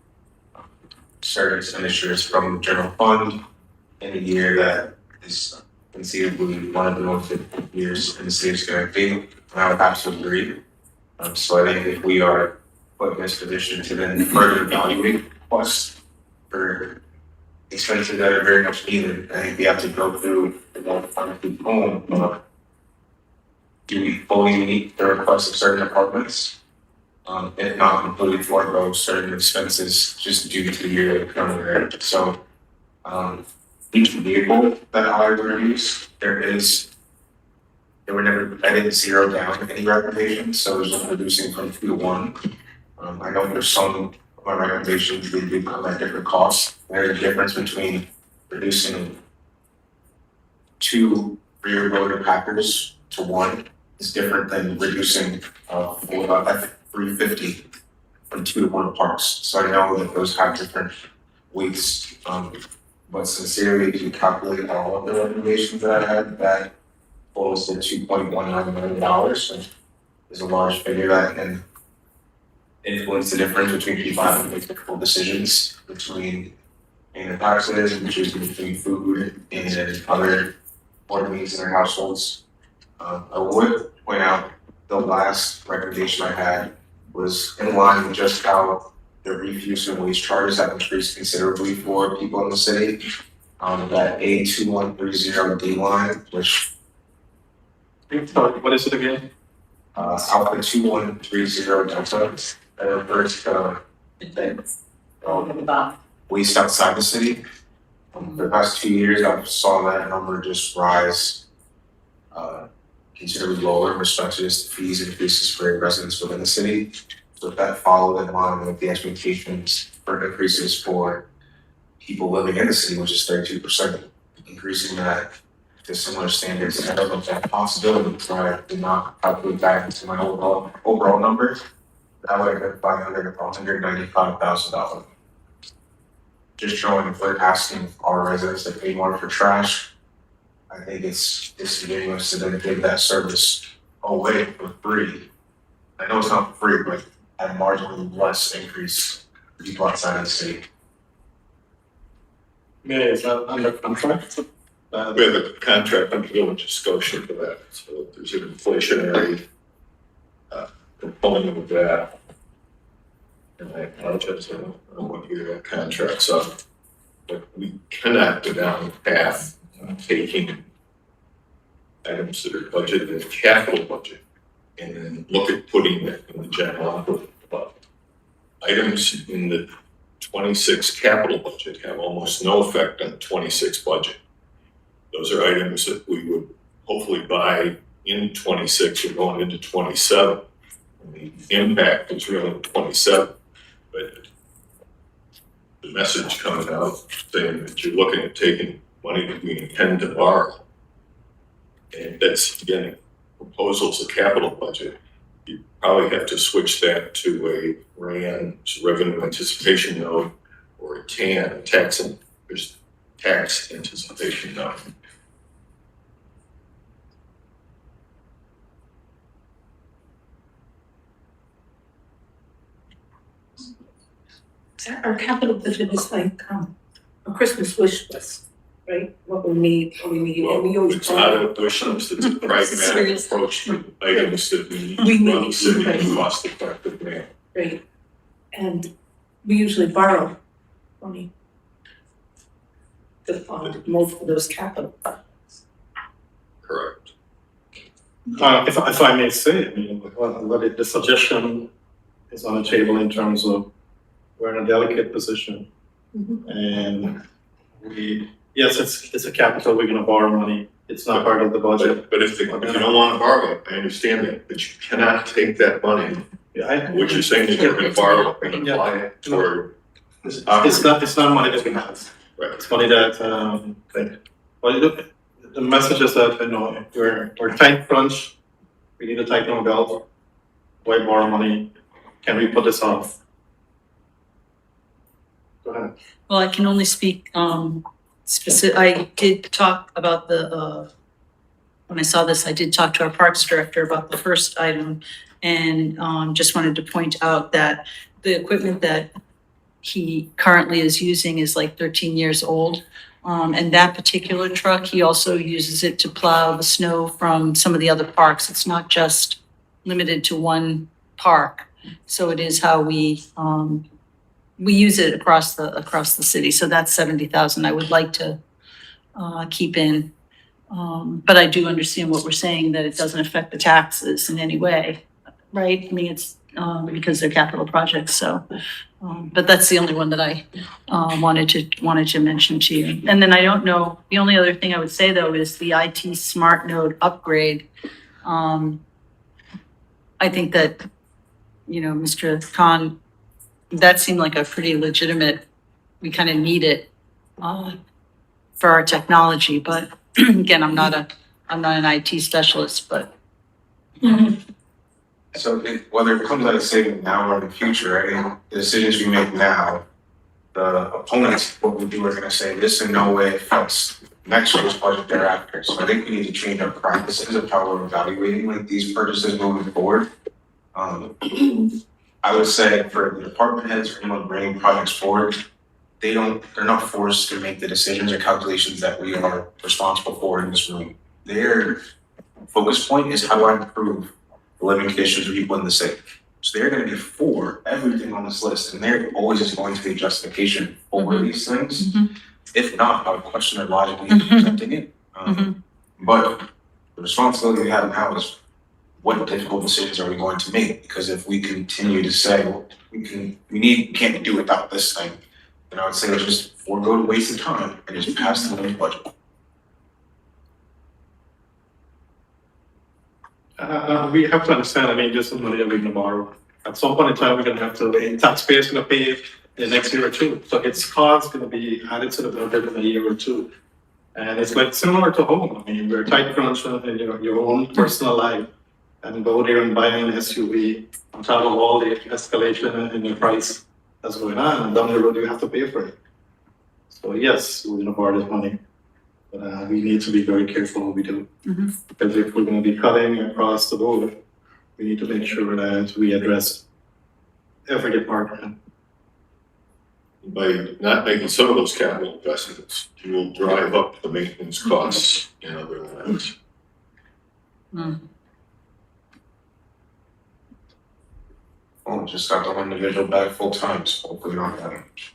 service initiatives from the general fund in a year that is conceivably one of the most difficult years in the city of Schenectady. And I would absolutely agree. So I think if we are put in this position to then further evaluate costs for expenses that are very much needed, I think we have to go through the home. Do we fully meet the requests of certain departments? If not, completely forego certain expenses just due to the year coming there. So, each vehicle that I release, I didn't zero down any recommendations, so it was reducing from 2 to 1. I know there's some of my recommendations, they do come at different costs. There's a difference between reducing 2 rear loader packers to 1 is different than reducing, F-350 from 2 to 1 parts. So I know that those have different weights, but sincerely, if you calculate all of the recommendations that I had, that totals to $2.19 million, so is a large figure that can influence the difference between people having to make difficult decisions between paying their taxes and choosing between food and other needs in their households. I would point out the last recommendation I had was in line with just how the refuse and waste charges have increased considerably for people in the city. That A2130D line, which What is it again? Alpha 2130 Delta, that refers to waste outside the city. For the past 2 years, I saw that number just rise considerably lower in respect to just the fees increases for residents within the city. So if that followed in line with the expectations for increases for people living in the city, which is 32%, increasing that to similar standards, I don't know if that's a possibility, so I did not calculate that into my overall number. That would have been $195,000. Just showing if we're asking our residents to pay more for trash, I think it's disingenuous to then give that service away for free. I know it's not free, but at a marginally less increase for people outside of the city. Yeah, is that under contract? We have a contract under the Village of Scotia for that, so there's an inflationary component of that. And I apologize, I don't know what year that contract's up, but we cannot go down the path of taking items that are budgeted in the capital budget and then look at putting it in the general operating budget. Items in the 26 capital budget have almost no effect on the 26 budget. Those are items that we would hopefully buy in 26 or going into 27. And the impact is really in 27, but the message coming out saying that you're looking at taking money that we intend to borrow. And that's, again, proposals of capital budget. You probably have to switch that to a RAN, revenue anticipation note, or a TAN, tax anticipation note. Our capital budget is like a Christmas wish list, right? What we need, and we always. It's not a wish list, it's a pragmatic approach to items that we need We to run need, the city right. in a cost-effective manner. Right, and we usually borrow money to fund most of those capital projects. Correct. If I may say, I mean, the suggestion is on the table in terms of we're in a delicate position. And yes, it's a capital, we're gonna borrow money, it's not part of the budget. But if you don't want to borrow it, I understand that, but you cannot take that money, what you're saying is you're gonna borrow it and apply it toward. It's not money that we have. Right. It's money that, well, look, the message is that, we're tight crunch, we need to tighten our belt. Why borrow money? Can we put this off? Go ahead. Well, I can only speak, I did talk about when I saw this, I did talk to our Parks Director about the first item. And, just wanted to point out that the equipment that he currently is using is like 13 years old. And that particular truck, he also uses it to plow the snow from some of the other parks. It's not just limited to one park. So it is how we use it across the city. So that's 70,000 I would like to keep in. But I do understand what we're saying, that it doesn't affect the taxes in any way, right? I mean, it's because they're capital projects, so. But that's the only one that I wanted to mention to you. And then I don't know, the only other thing I would say though is the IT smart node upgrade. I think that, Mr. Khan, that seemed like a pretty legitimate, we kind of need it for our technology, but again, I'm not an IT specialist, but. So whether it comes out of saving now or in the future, I think the decisions we make now, the opponents, what we do are gonna say this in no way affects next year's budget thereafter. So I think we need to change our practices of how we're evaluating like these purchases moving forward. I would say for the department heads, for anyone bringing projects forward, they're not forced to make the decisions or calculations that we are responsible for in this room. Their focus point is how do I improve the living conditions of people in the city. So they're gonna be for everything on this list, and there always is going to be justification for these things. Mhm. If not, I would question their logic in presenting it. But the responsibility we have now is what difficult decisions are we going to make? Because if we continue to say, well, we can't do without this thing, then I would say let's just forego the waste of time and just pass the budget. We have to understand, I mean, this is money that we're gonna borrow. At some point in time, we're gonna have to, the taxpayers gonna pay the next year or two. So its cost gonna be added to the budget in a year or two. And it's like similar to home. I mean, we're tight crunch in your own personal life. And go there and buy an SUV on top of all the escalation in the price that's going on. And down the road, you have to pay for it. So yes, we're gonna borrow this money. But we need to be very careful what we do. Because if we're gonna be cutting across the board, we need to make sure that we address every department. By not making some of those capital investments, you will drive up the maintenance costs in other lands. Oh, just got the individual back full time, so hopefully not that much.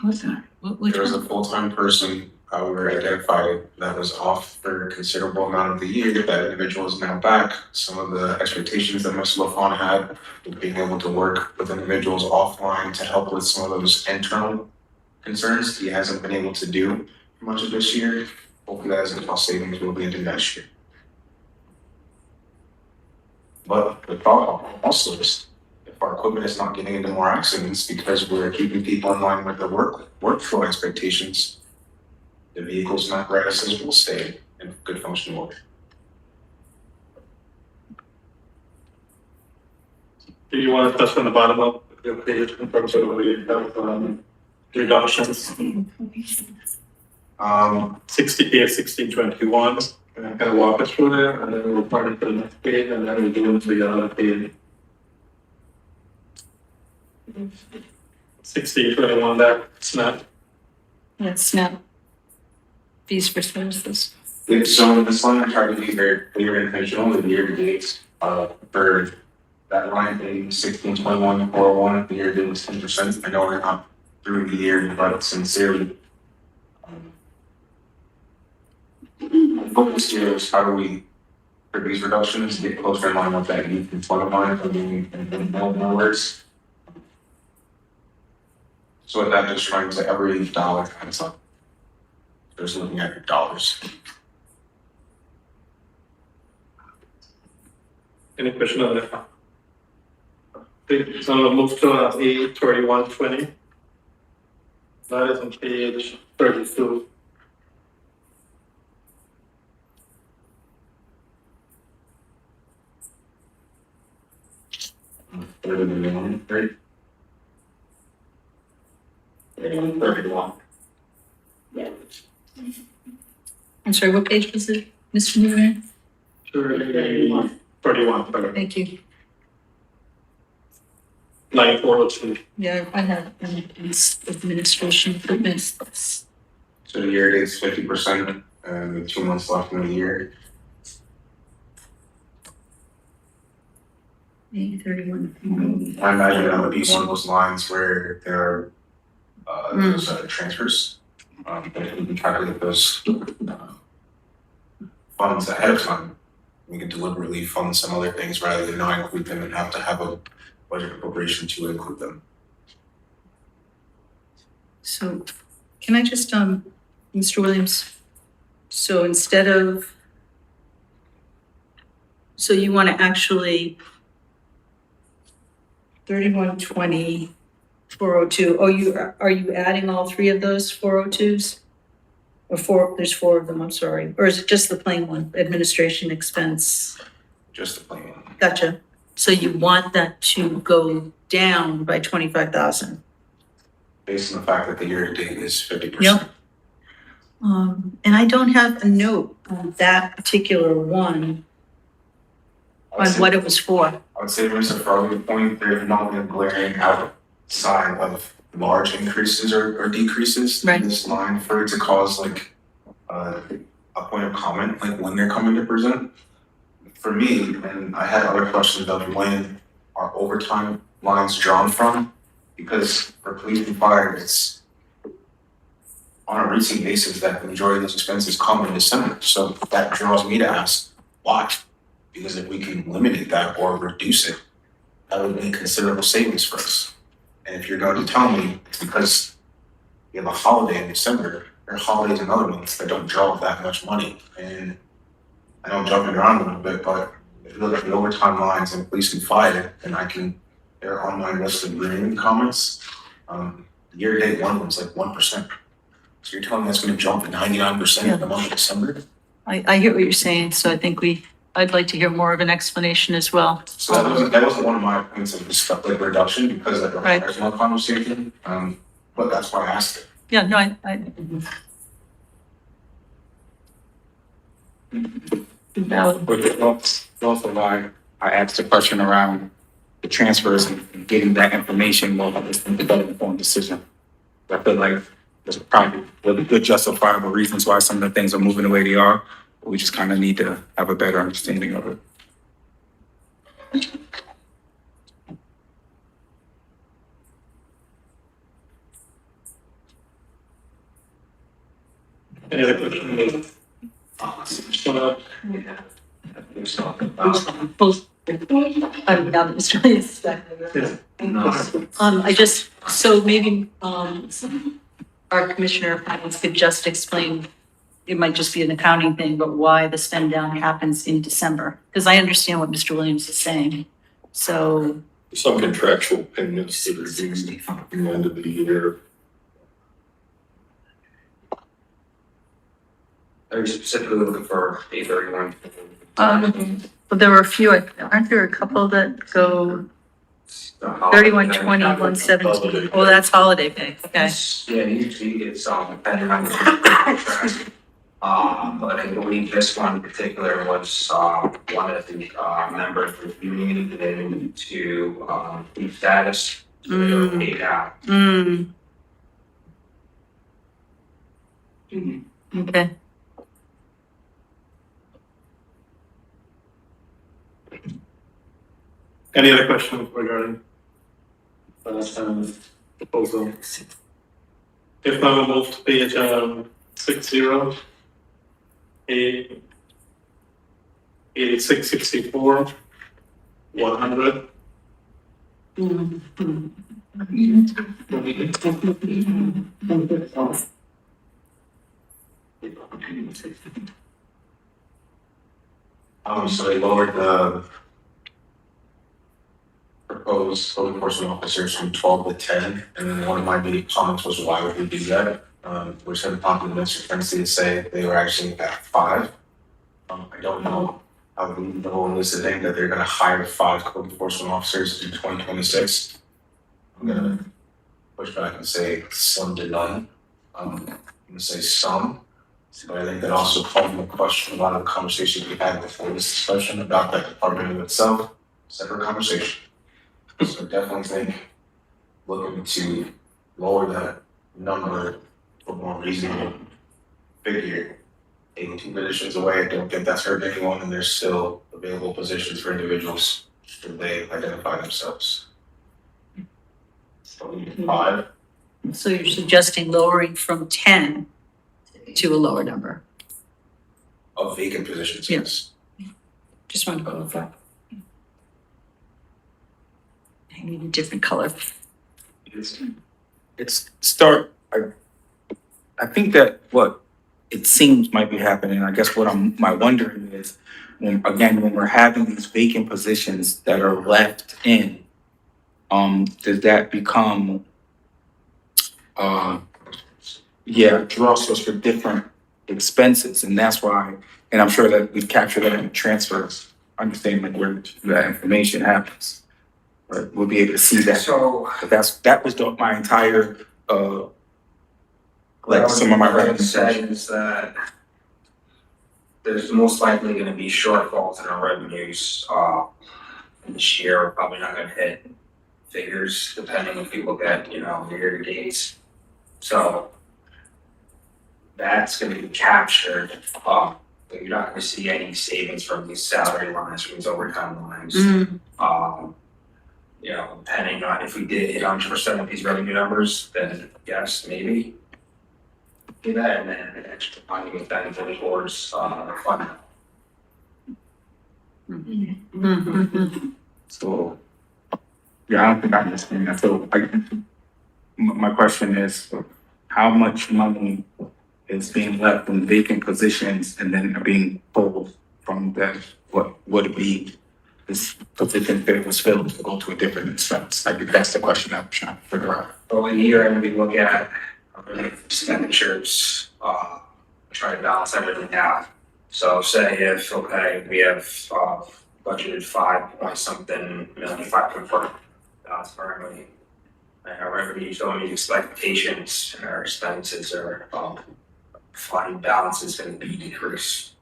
What's that? Which There was one? a full-time person, we identified that was off for a considerable amount of the year. That individual is now back. Some of the expectations that Mr. LaFawn had with being able to work with individuals offline to help with some of those internal concerns, he hasn't been able to do much of this year. Hopefully that is a cost savings will be into next year. But the problem also is if our equipment is not getting into more accidents because we're keeping people in line with their workflow expectations, the vehicles and apparatuses will stay in good functioning order. Do you want to touch on the bottom of your page in terms of we have reductions? 60 page 1621. And I'm gonna walk us through there and then we'll part it to the next page and then we'll go into the other page. 1621, that's not. That's SNAP. Fees for services. So in this line, I tried to be very clear and intentional with year to dates, for that line being 1621-401, the year date was 10%. I know we're not through the year, but sincerely, the focus here is how do we, for these reductions, get closer in line with that youth employment line, and more words. So with that, just trying to every dollar adds up. Just looking at dollars. Any question on that? Okay, so we'll move to A3120. That is on page 32. Right? 31. I'm sorry, what page was it, Mr. Newman? 31, sorry. Thank you. 9402. Yeah, I have administration equipment. So the year date's 50%, with 2 months left in the year. May 31. I imagine that would be one of those lines where there are, those transfers. But we can calculate those, funds ahead of time. We can deliberately fund some other things rather than not include them and have to have a budget appropriation to include them. So can I just, Mr. Williams, so instead of, so you want to actually 3120, 402, are you adding all three of those 402s? Or four, there's four of them, I'm sorry, or is it just the plain one, administration expense? Just the plain one. Gotcha. So you want that to go down by 25,000? Based on the fact that the year to date is 50%. Yep. And I don't have a note on that particular one on what it was for. I would say, Mr. Farley, point, there's not a glaring outside of large increases or decreases Right. in this line for it to cause like a point of comment, like when they're coming to present. For me, and I had other questions of when are overtime lines drawn from, because for police and fire, it's on a routine basis that the majority of those expenses come in December. So that draws me to ask why? Because if we can eliminate that or reduce it, that would be considerable savings for us. And if you're going to tell me it's because you have a holiday in December, there are holidays in other months that don't draw that much money. And I know I'm jumping around a little bit, but if you look at the overtime lines in police and fire, and they're on my list of green comments. Year to date, one of them's like 1%. So you're telling me that's going to jump to 99% in the month of December? I hear what you're saying, so I think I'd like to hear more of an explanation as well. So that wasn't one of my points of this stuff like reduction because that requires more conversation. But that's why I asked it. Yeah, no, I valid. But it's also why I asked the question around the transfers and getting that information while I was thinking about an informed decision. I feel like there's probably really good justifiable reasons why some of the things are moving the way they are. But we just kind of need to have a better understanding of it. Any other questions? Both. Now that Mr. Williams is back. I just, so maybe, our commissioner of finance could just explain, it might just be an accounting thing, but why the spend down happens in December. Because I understand what Mr. Williams is saying. So, Some contractual payments that are due at the end of the year. Are you specifically looking for A31? but there were a few, aren't there a couple that go 3120, 117? Oh, that's holiday pay, okay. Yeah, usually it's, depending on the contract. But I believe this one in particular was, one of the, members reviewing it to, the status. So they were paid out. Okay. Any other questions regarding proposal? If not, we'll move to page 60, 8664, 100. So they lowered the proposed code enforcement officers from 12 to 10, and then one of my immediate comments was, why would we do that? We sent a compliment to Tennessee to say they were actually at 5. I don't know how the role is today that they're gonna hire 5 code enforcement officers in 2026. I'm gonna push back and say some to none. I'm gonna say some, but I think that also called into question a lot of the conversations we had before this discussion about that department in itself, separate conversation. So definitely think looking to lower that number for more reasonable figure. Taking 2 positions away, I don't think that's hurt anyone, and there's still available positions for individuals. do they identify themselves? So 5, So you're suggesting lowering from 10 to a lower number? Of vacant positions, Yeah. yes. Just want to go with that. I need a different color. It's start, I think that what it seems might be happening, I guess what my wondering is, when we're having these vacant positions that are left in, does that become, draw source for different expenses, and that's why, and I'm sure that we've captured that in the transfers, understanding like where that information happens. Right, we'll be able to see that, So, but that was my entire, like some of my what I would say recommendations. is that there's most likely gonna be shortfalls in our revenues, this year. We're probably not gonna hit figures depending if you look at, year to dates. So that's gonna be captured, but you're not gonna see any savings from these salary lines, from these overtime lines. Depending on if we did hit 100% of these revenue numbers, then yes, maybe. Do that, and then the extra money with that into the board's fund. So, yeah, I don't think I understand that. So, my question is, how much money is being left in vacant positions and then are being pulled from that? What would it be? This position that was filled to go to a different expense? I think that's the question I'm trying to figure out. But when year end, we look at expenditures, try to balance everything out. So say if, okay, we have budgeted 5 million, 5.4 currently, and our revenues don't meet expectations, and our expenses are fund balance is going to be decreased.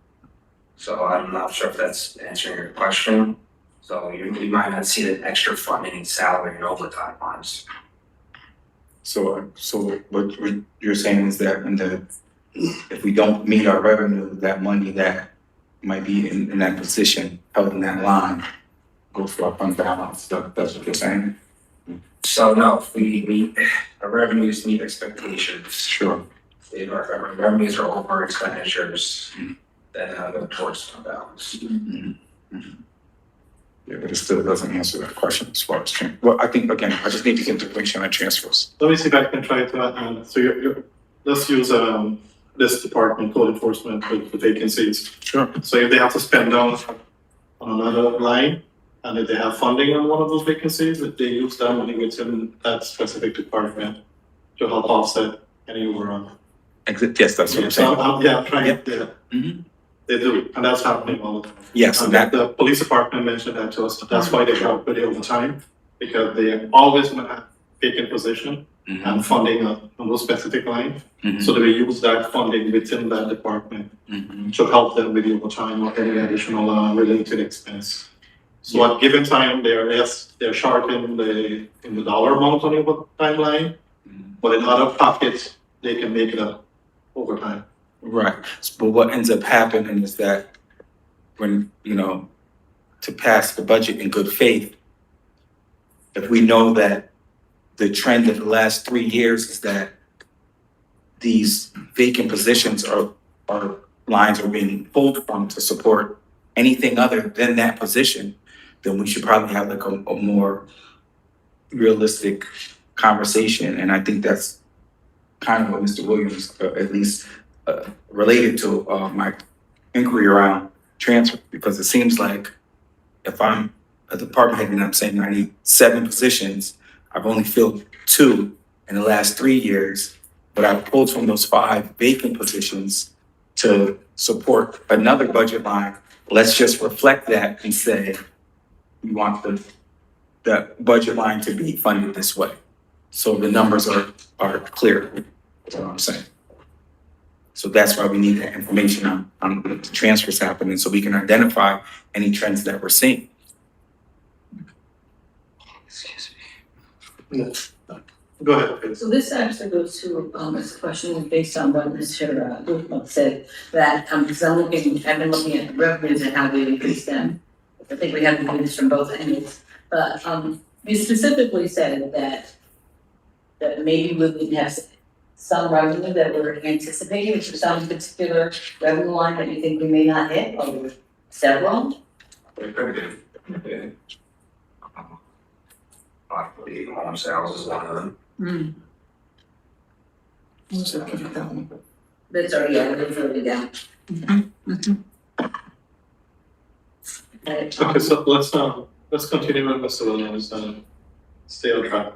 So I'm not sure if that's answering your question. So you might not see the extra funding in salary and overtime lines. So what you're saying is that if we don't meet our revenue, that money that might be in that position, held in that line, goes to our fund balance. That's what you're saying? So no, if we meet, our revenues meet expectations, Sure. if our revenues are over expenditures, then go towards fund balance. Yeah, but it still doesn't answer that question as far as well, I think, again, I just need to get information on transfers. Let me see if I can try to, so let's use, this department, code enforcement, with the vacancies. Sure. So if they have to spend on another line, and if they have funding on one of those vacancies, if they use that money within that specific department to help offset any overrun. Yes, that's what I'm saying. I'm trying, Yep. yeah. Mhm. They do, and that's happening all the time. Yes, and that, The police department mentioned that to us, that's why they have put it over time, because they always gonna have vacant position and funding on those specific line. So they will use that funding within that department to help them with the overtime or any additional related expense. So at given time, they're short in the dollar amount on the overtime line, but in other pockets, they can make it up overtime. right. But what ends up happening is that when, to pass the budget in good faith, if we know that the trend of the last 3 years is that these vacant positions are lines are being pulled from to support anything other than that position, then we should probably have like a more realistic conversation. And I think that's kind of what Mr. Williams, at least related to my inquiry around transfer, because it seems like if I'm a department head and I'm saying I need 7 positions, I've only filled 2 in the last 3 years, but I've pulled from those 5 vacant positions to support another budget line. Let's just reflect that and say, we want the budget line to be funded this way. So the numbers are clear, is what I'm saying. So that's why we need that information on the transfers happening, so we can identify any trends that we're seeing. Go ahead, please. So this actually goes to, this question based on what Mr. Guzman said, that, because I've been looking at the revenues and how they increase them. I think we have to do this from both ends. But, you specifically said that maybe we would have some revenue that we're anticipating, is there some particular revenue line that you think we may not hit, or several? It could be. Possibly home sales is one of them. Hmm. That's already, yeah, it's already down. Okay, Okay, so let's continue with Mr. Williams and stay on track.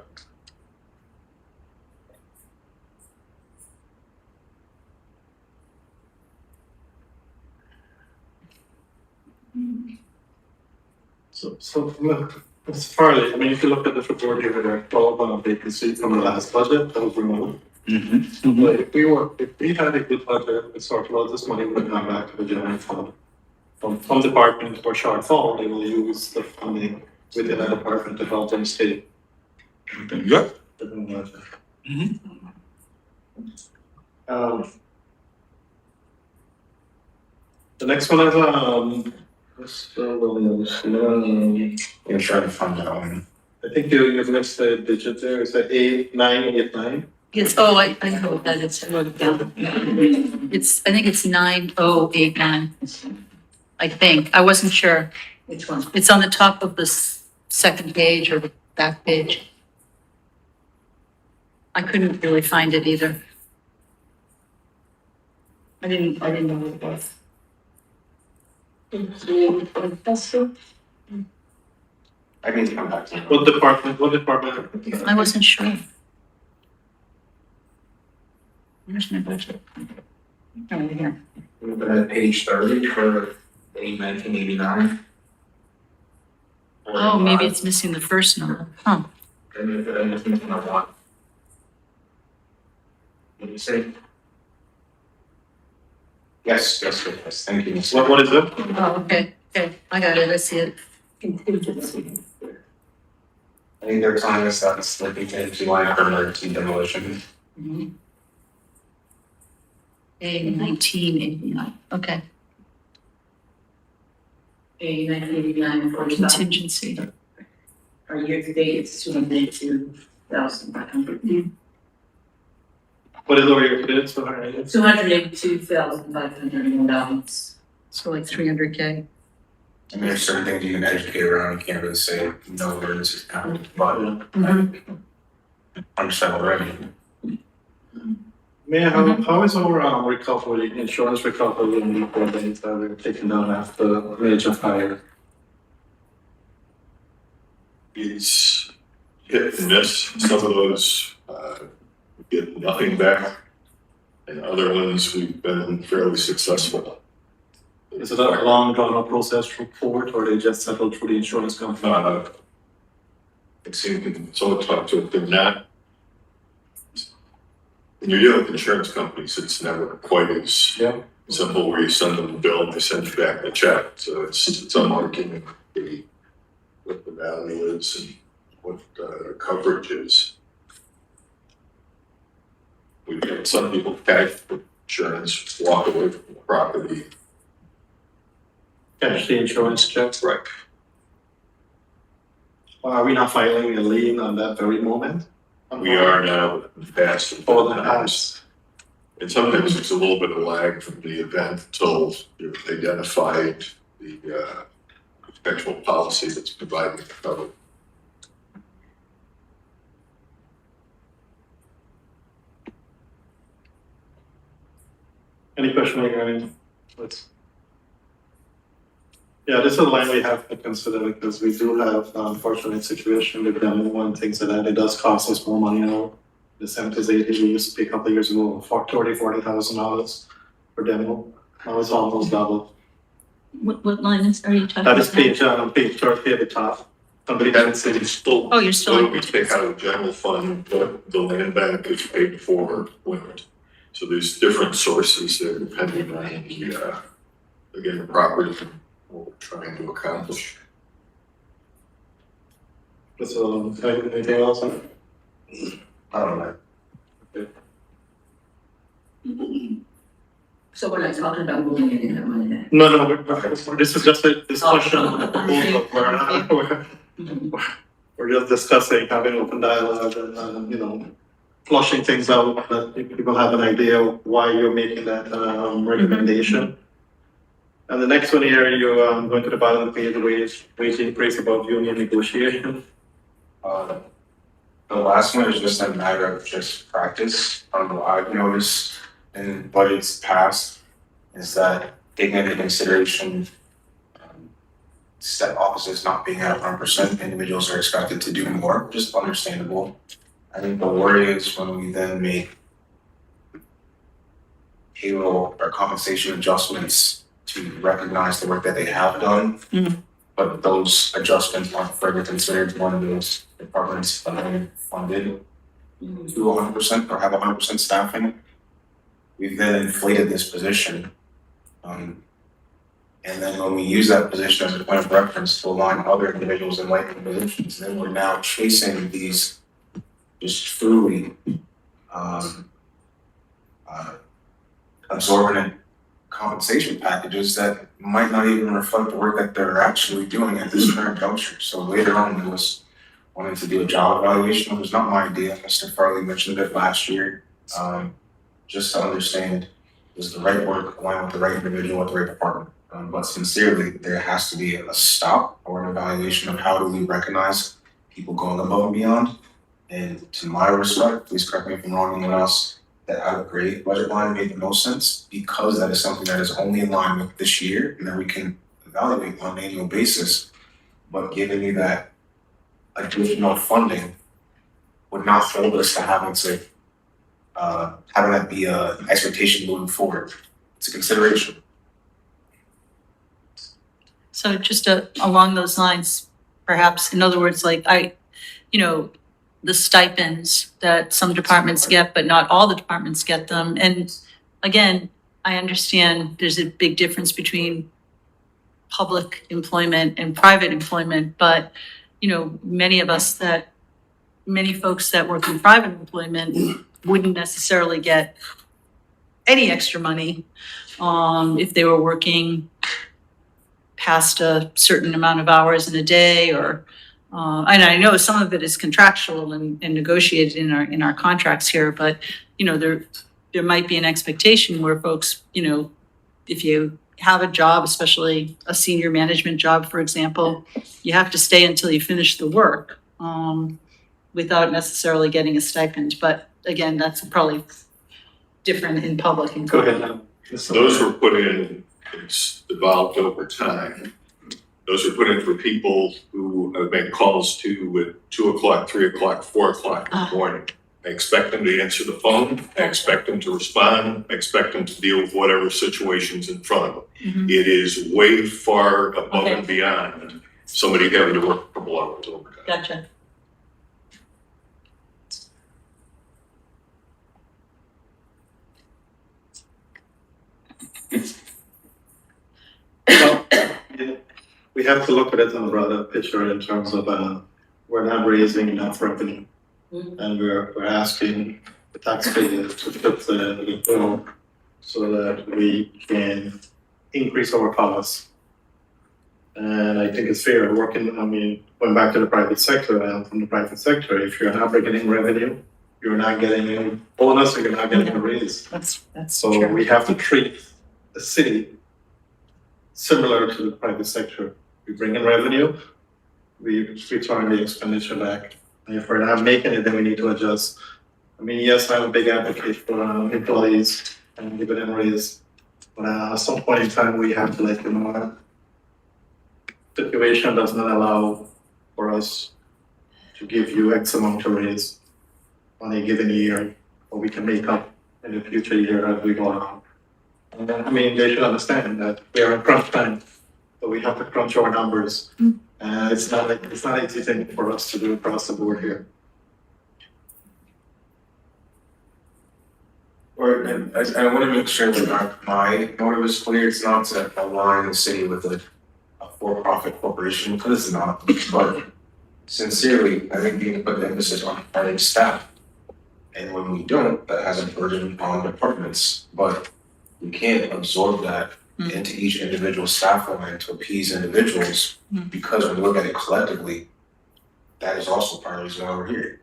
So, look, as far as, I mean, if you look at the report here, there are 12 vacancies from the last budget that was removed. But if we had a good budget, we sort of this money would come back to the general fund. From department or shortfall, they will use the funding within that department to help them stay. Yep. Um, the next one is, Mr. Williams, You're trying to find that one. I think you've missed a digit there, is that 8989? Yes, oh, I know what that is, I wrote it down. I think it's 9089. I think, I wasn't sure. which one? It's on the top of the second page or the back page. I couldn't really find it either. I didn't know what it was. I need to come back to you. What department? I wasn't sure. Where's my budget? Oh, here. We've been at page 30 for 1989. Oh, maybe it's missing the first number, huh? And it's missing a one. What do you say? Yes, thank you. Mr. What is it? Oh, okay, I got it, I see it. Contingency. I think they're telling us that it's looking into line for emergency demolition. A 1989, okay, A 1989, contingency. Our year to date, it's 282,500. What is over here today? So, $282,501. So like 300K. I mean, there's certain things you can educate around, you can't really say no emergency account, but understand already. May I how is our recovery, insurance recovery in the buildings that were taken down after major fire? It's hit and miss. Some of those, we get nothing back. And other ones, we've been fairly successful. Is it a long drawn out process from court or they just settled through the insurance company? It seems, someone talked to it, they're not. When you're dealing with insurance companies, it's never quite as Yeah. simple where you send them a bill and they send you back the check. So it's unlike what the value is and what the coverage is. We've had some people cash for insurance, walk away from the property. Cash the insurance check? Right. Well, are we not filing a lien on that very moment? We are now past. For the past. And sometimes it's a little bit of lag from the event until you've identified the potential policy that's providing the cover. Any question regarding this? Yeah, this is a line we have to consider because we do have unfortunate situation with demo and things like that. It does cost us more money now. The cent is 80, we used to pay a couple of years ago for $40,000 for demo. Now it's almost double. What line are you talking That about? is page 30 at the top. Somebody can say It's still. Oh, you're still So on we take out of the general fund, the land bank is paid for wind. So there's different sources there depending on the, again, the property, and what we're trying to accomplish. So, anything else on it? I don't know. So So we're not talking about moving any of that money then? No, this is just a discussion on the proposal. We're just discussing, having open dialogue and, flushing things out, that people have an idea of why you're making that, recommendation. And the next one here, you, going to the bottom of the page, wage increase about union negotiation. The last one is just a matter of just practice. What I've noticed in budgets past is that taking into consideration step offices not being at 100%, individuals are expected to do more, just understandable. I think the worry is when we then make payroll or compensation adjustments to recognize the work that they have done. But those adjustments aren't further considered one of those departments funded to 100% or have 100% staffing. We've then inflated this position. And then when we use that position as a point of reference to align other individuals in like positions, then we're now chasing these just truly absorbent compensation packages that might not even reflect the work that they're actually doing at this current juncture. So later on, I was wanting to do a job evaluation. It was not my idea. Mr. Farley mentioned it last year, just to understand is the right work aligned with the right individual at the right department. But sincerely, there has to be a stop or an evaluation of how do we recognize people going above and beyond. And to my respect, please correct me if I'm wrong, anyone else, that out of grade budget line made the most sense because that is something that is only in line with this year and that we can evaluate on an annual basis. But giving you that additional funding would not hold us to having that be an expectation moving forward. It's a consideration. So just along those lines, perhaps, in other words, like the stipends that some departments get, but not all the departments get them. And again, I understand there's a big difference between public employment and private employment, but many folks that work in private employment wouldn't necessarily get any extra money if they were working past a certain amount of hours in a day, or and I know some of it is contractual and negotiated in our contracts here, but there might be an expectation where folks, if you have a job, especially a senior management job, for example, you have to stay until you finish the work without necessarily getting a stipend. But again, that's probably different in public and Go ahead. Those were put in, it's developed over time. Those are put in for people who have made calls to at 2 o'clock, 3 o'clock, 4 o'clock in the morning. I expect them to answer the phone. I expect them to respond. I expect them to deal with whatever situation's in front of them. Mhm. It is way far above and beyond somebody having to work a couple hours overtime. Gotcha. Well, we have to look at it in a broader picture in terms of we're not raising enough revenue, and we're asking the taxpayers to put the bill so that we can increase our costs. And I think it's fair going back to the private sector, and from the private sector, if you're not bringing in revenue, you're not getting a bonus, or you're not getting a raise. That's So true. we have to treat the city similar to the private sector. We bring in revenue, we return the expenditure back. And if we're not making it, then we need to adjust. Yes, I'm a big advocate for employees and giving them a raise. But at some point in time, we have to let them know that situation does not allow for us to give you X amount of raise on a given year, or we can make up in the future year as we go on. And they should understand that we are in crunch time, so we have to crunch our numbers. It's not an easy thing for us to do across the board here. I want to make sure that my motive is clear. It's not to align the city with a for-profit corporation, because it's not. But sincerely, I think we need to put the emphasis on hiring staff. And when we don't, that has a burden on departments. But we can't absorb that into each individual staff line to appease individuals, because when we look at it collectively, that is also part of the reason why we're here.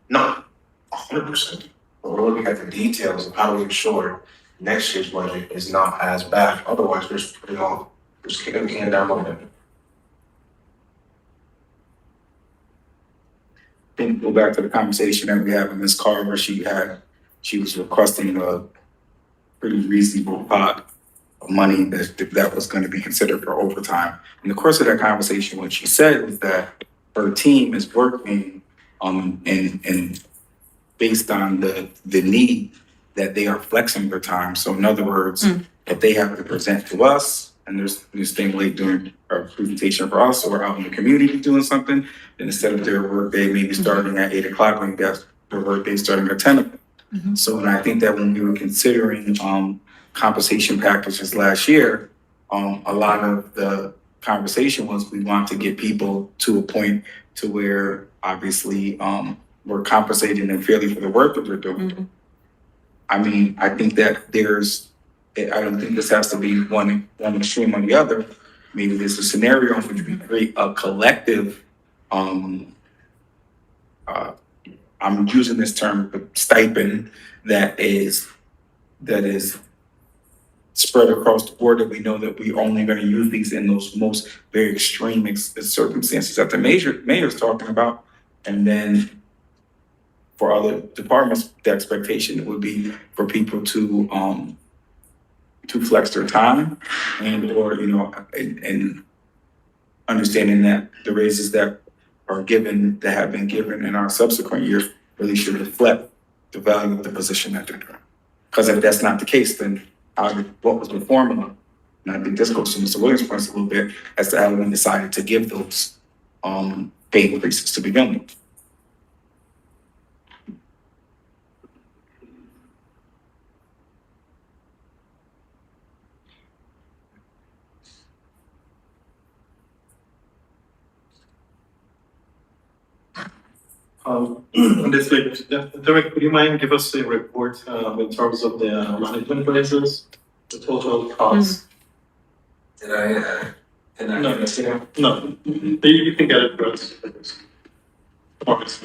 Not 100%, but we're looking at the details of how do we ensure next year's budget is not as bad. Otherwise, we're just putting off, we're just kicking the can down the road. Then go back to the conversation that we had with Ms. Carver. She was requesting a pretty reasonable pot of money that was going to be considered for overtime. In the course of that conversation, what she said was that her team is working and based on the need that they are flexing their time. So in other words, if they have to present to us and there's this thing late doing a presentation for us or out in the community doing something, then instead of their workday maybe starting at 8 o'clock, when that's their workday starting at 10 o'clock. So, and I think that when we were considering compensation packages last year, a lot of the conversation was we want to get people to a point to where obviously we're compensating them fairly for the work that they're doing. I mean, I think that I don't think this has to be one extreme or the other. Maybe there's a scenario in which we create a collective, I'm using this term, but stipend that is spread across the board, that we know that we only going to use these in those most very extreme circumstances that the mayor's talking about. And then for other departments, the expectation would be for people to flex their time and or and understanding that the raises that have been given in our subsequent years really should reflect the value of the position that they're doing. Because if that's not the case, then what was the formula? And I think this goes to Mr. Williams' points a little bit as to how we decided to give those pay increases to begin with. This week, Derek, would you mind give us a report in terms of the management raises, the total cost? Did I No. give this to you? No, you can get it for us. Marcus.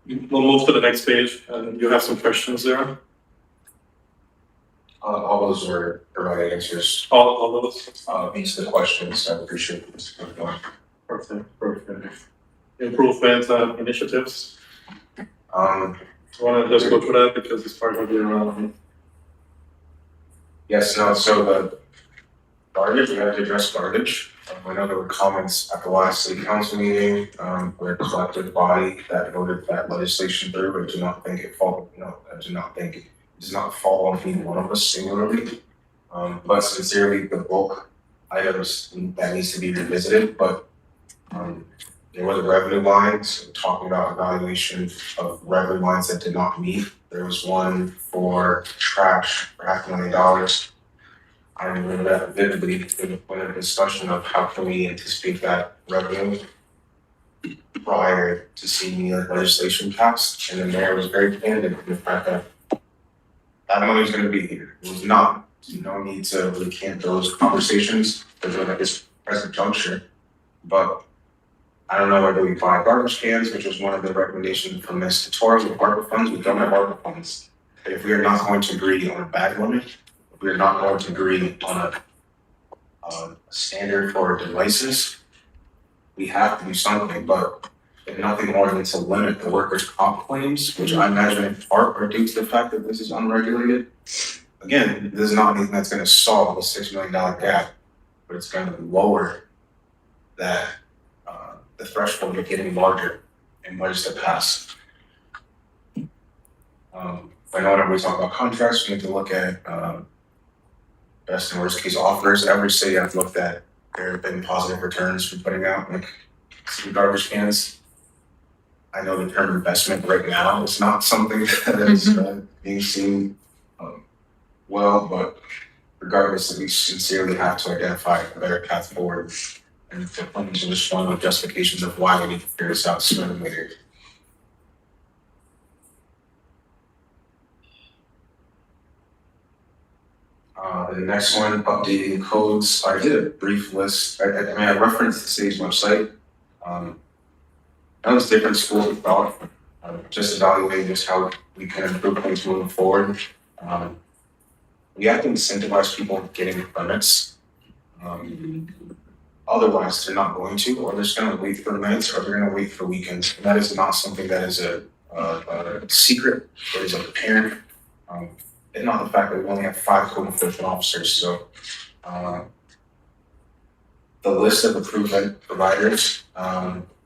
We'll move to the next page, and you have some questions there. All those were provided answers, All of those. each of the questions. I appreciate it. Perfect. Improvement initiatives. Um, I want to just go through that because it's part of your. Yes, no, so the garbage, we have to address garbage. I know there were comments at the last city council meeting, where a collective body that voted that legislation through, but I do not think it does not fall on any one of us singularly. But sincerely, the bulk items that needs to be revisited, but there was a revenue line, so talking about evaluation of revenue lines that did not meet. There was one for trash for $500,000. I remember that vividly in the point of discussion of how can we anticipate that revenue prior to seeing the legislation passed. And the mayor was very candid in the fact that that money was going to be here. It was not. No need to recant those conversations at this present juncture. But I don't know whether we buy garbage cans, which was one of the recommendations from Ms. Torres with ARPA funds. We don't have ARPA funds. If we are not going to agree on a bag limit, if we are not going to agree on a standard for devices, we have to do something. But if nothing more than to limit the workers' comp claims, which I imagine in part are due to the fact that this is unregulated. Again, this is not anything that's going to solve a $6 million gap, but it's going to lower that the threshold of getting larger and budgets that pass. I know whenever we talk about contracts, we need to look at best and worst case offers. Every city I've looked at, there have been positive returns for putting out like some garbage cans. I know the term investment right now is not something that is being seen well, but regardless, we sincerely have to identify a better path forward and to point to just one of the justifications of why we need to figure this out sooner than later. The next one, updating codes. I did a brief list. I mean, I referenced the city's website. Those different schools of thought, just evaluating just how we can improve things moving forward. We have to incentivize people getting permits. Otherwise, they're not going to, or they're just going to wait for nights, or they're going to wait for weekends. And that is not something that is a secret. It is apparent. And not the fact that we only have 5 code enforcement officers. So, the list of approved providers,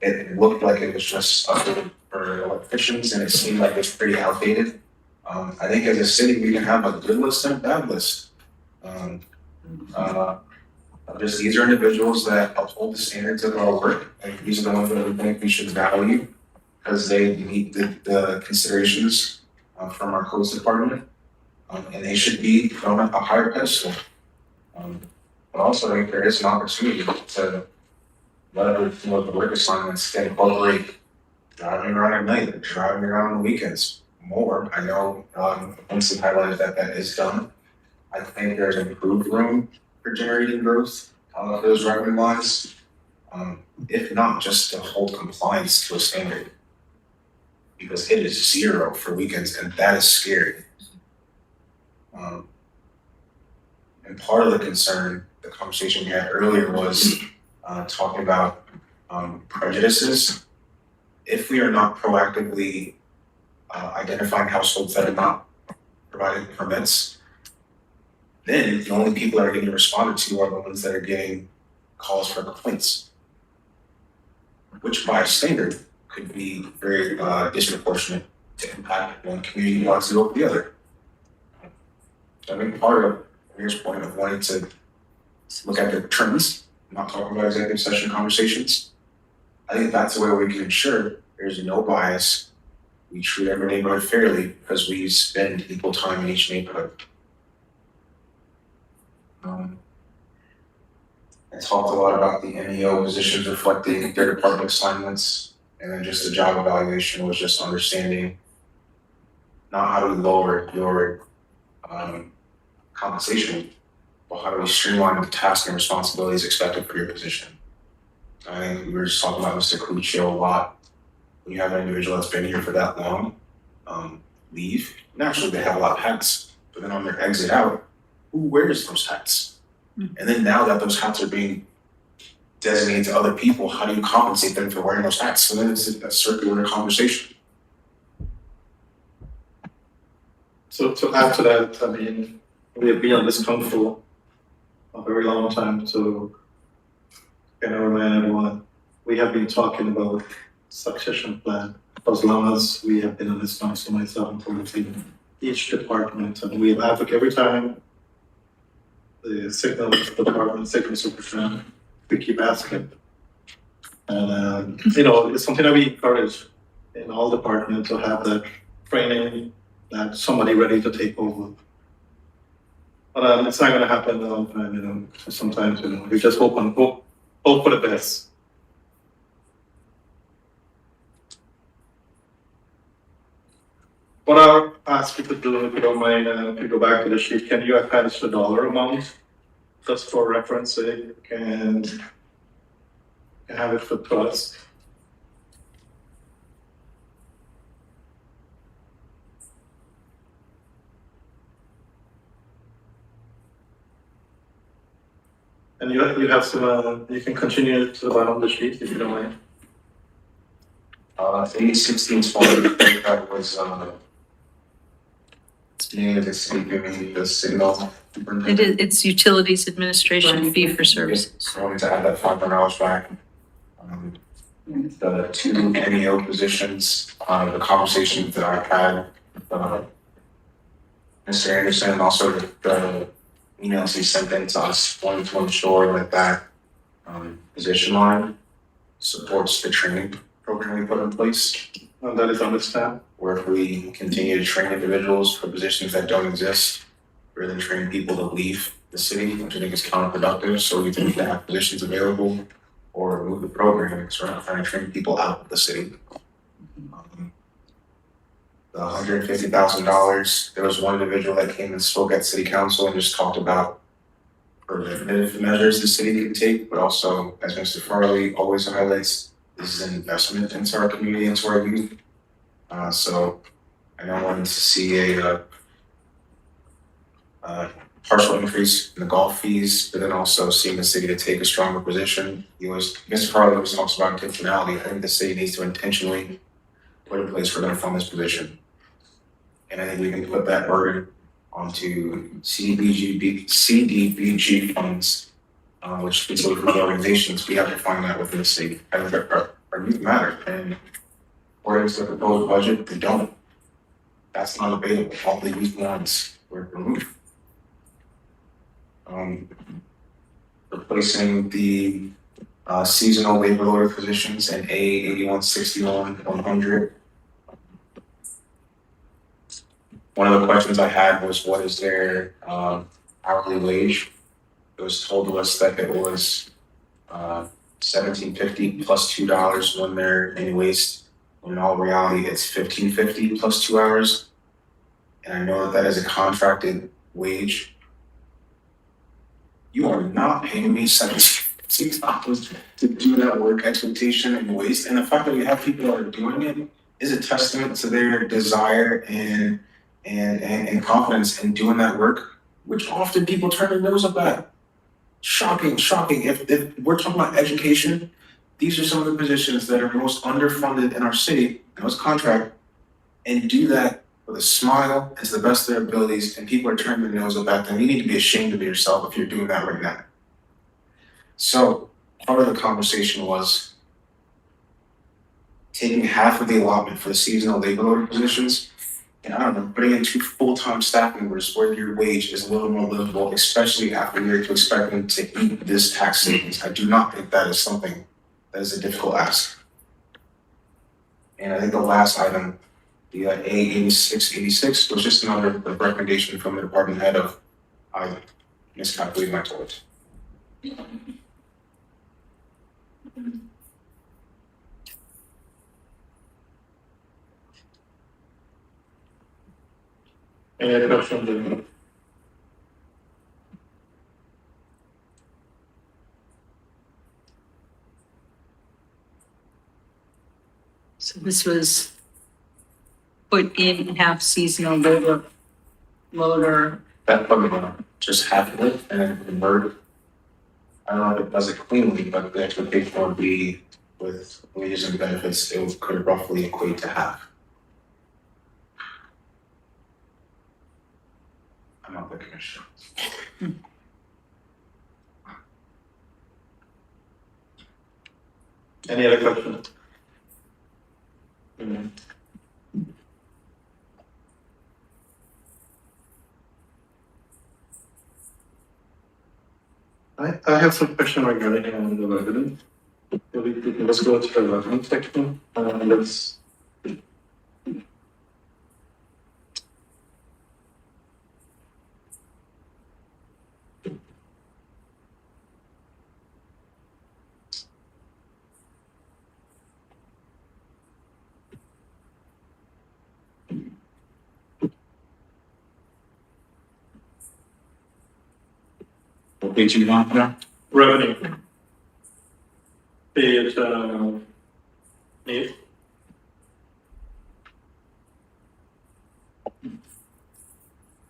it looked like it was just updated for electricians, and it seemed like it's pretty outdated. I think as a city, we can have a good list and a bad list. Just these are individuals that uphold the standards of our work, and these are the ones that we think we should value because they meet the considerations from our codes department, and they should be thrown at a higher pedestal. But also, I think there is an opportunity to let the work assignments incorporate driving around at night, or driving around on the weekends more. I know Winston highlighted that is done. I think there's improved room for generating growth of those revenue lines, if not just to hold compliance to a standard, because it is 0 for weekends, and that is scary. And part of the concern, the conversation we had earlier was talking about prejudices. If we are not proactively identifying households that are not providing permits, then the only people that are getting responded to are the ones that are getting calls for complaints, which by standard could be very disproportionate to impact one community wants to over the other. So I think part of Mayor's point of wanting to look at the trends, not talking about executive session conversations, I think that's the way we can ensure there's no bias. We treat every neighborhood fairly because we spend equal time in each neighborhood. I talked a lot about the NEO positions reflecting their department assignments, and then just the job evaluation was just understanding not how do we lower your compensation, but how do we streamline the tasks and responsibilities expected for your position. I think we were just talking about Mr. Cluccio a lot. When you have an individual that's been here for that long, leave, naturally they have a lot of hats, but then on their exit out, who wears those hats? And then now that those hats are being designated to other people, how do you compensate them for wearing those hats? So then it's a circular conversation. So to add to that, I mean, we have been on this council a very long time, so can I remind everyone, we have been talking about succession plan for as long as we have been on this council, myself and Timothy, each department, and we have advocated every time the signal department, signal superintendent, we keep asking. And it's something that we encourage in all departments to have that training, that somebody ready to take over. But it's not gonna happen all the time, sometimes, we just hope for the best. What I'll ask you to do, if you don't mind, if you go back to the sheet, can you attach the dollar amount just for reference sake, and have it for trust? And you have some, you can continue to the bottom of the sheet if you don't mind. 1620, that was name of the city giving the signal. It's utilities administration fee for services. So I wanted to add that $500 back. The 2 NEO positions, the conversations that I've had with Mr. Anderson, and also the emails he sent in to us, wanting to ensure that position line supports the training program we put in place. And that is understand. Where if we continue to train individuals for positions that don't exist, rather than train people to leave the city, which I think is counterproductive, so we need to have positions available or move the program, so we're not trying to train people out of the city. the $150,000. There was one individual that came and spoke at city council and just talked about preventative measures the city can take, but also, as Mr. Farley always highlights, this is an investment into our community, into our youth. So I know I wanted to see a partial increase in the golf fees, but then also seeing the city to take a stronger position. Mr. Farley always talks about intentionality. I think the city needs to intentionally put in place for them to fund this position. And I think we can put that burden onto CDBG funds, which facilitate from other organizations. We have to find that within the city. I think our youth matter, and according to the proposed budget, they don't. That's not available. All the youth ones were removed. Replacing the seasonal labor order positions in A8161-100. One of the questions I had was, what is their hourly wage? It was told to us that it was $17.50 plus $2 when they're in waste. When in all reality, it's $15.50 plus 2 hours. And I know that that is a contracted wage. You are not paying me $17 to do that work expectation and waste. And the fact that we have people that are doing it is a testament to their desire and confidence in doing that work, which often people turn their nose up at. Shocking. If we're talking about education, these are some of the positions that are most underfunded in our city, and most contract, and do that with a smile and to the best of their abilities, and people are turning their nose up at them. You need to be ashamed of yourself if you're doing that right now. So part of the conversation was taking half of the allotment for the seasonal labor order positions, and I don't know, putting in 2 full-time staff members where your wage is a little more livable, especially after you're expecting to eat this tax savings. I do not think that is something that is a difficult ask. And I think the last item, the A8686, was just another recommendation from the department head of I miscalculated my toilet. Any other questions? So this was put in half seasonal labor loader. That probably just half of it and then convert. I don't know if it does it cleanly, but the expectation would be with wages and benefits, it could roughly equate to half. I'm not the commissioner. Any other questions? I have some question regarding the resident. Let's go to the resident section. Let's. What page you want there? Revenue. Page 8.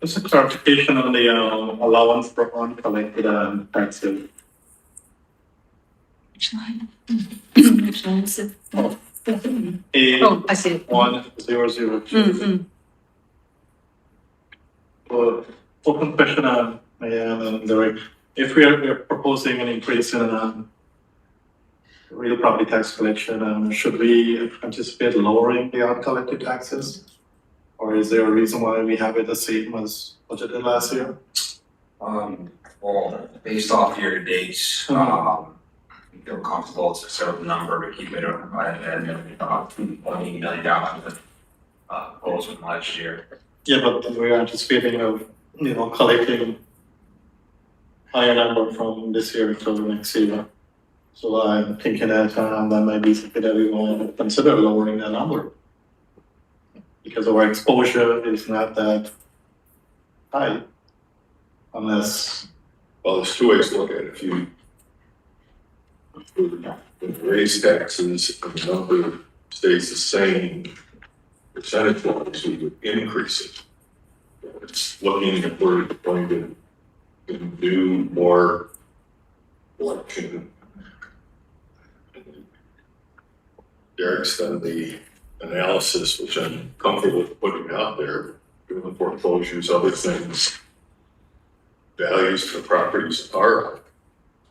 Just a clarification on the allowance for uncollected taxes. Which line? Which line is it? Oh, I see it. 1002. Mm-hmm. Well, open question Derek. If we are proposing an increase in real property tax collection, should we anticipate lowering the uncollected taxes? Or is there a reason why we have it the same as budgeted last year? Well, based off year to date, we feel comfortable it's a certain number to keep it at about $20 million goals from last year. Yeah, but we are anticipating collecting higher number from this year to next year. So I'm thinking that that might be something that we want to consider lowering that number. because our exposure is not that high. Unless, Well, there's two ways to look at it. If you raise taxes and the number stays the same, percentage wise, we would increase it. It's looking if we're going to do more election. Derek's done the analysis, which I'm comfortable with putting out there, doing the foreclosures, other things. Values of the properties are up.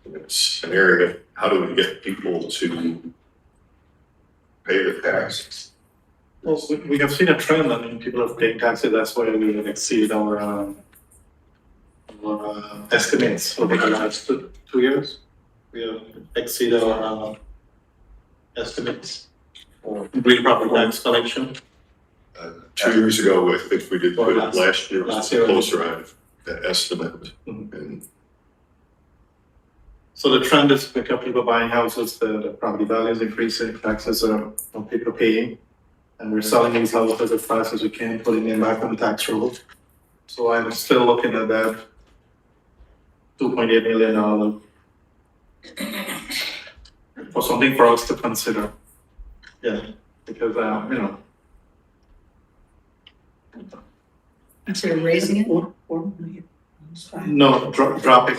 It's an area, how do we get people to pay the taxes? well, we have seen a trend, I mean, people have paid taxes, that's why we have exceeded our estimates over the last 2 years. We have exceeded our estimates for real property tax collection. 2 years ago, I think we did, Or but last year was last year. closer on the estimate. Mhm. And So the trend is because people buying houses, the property value is increasing, taxes are people paying. And we're selling these houses as fast as we can, putting them back on the tax roll. So I'm still looking at that $2.8 million for something for us to consider. Yeah, because, you know, Consider raising it? no, dropping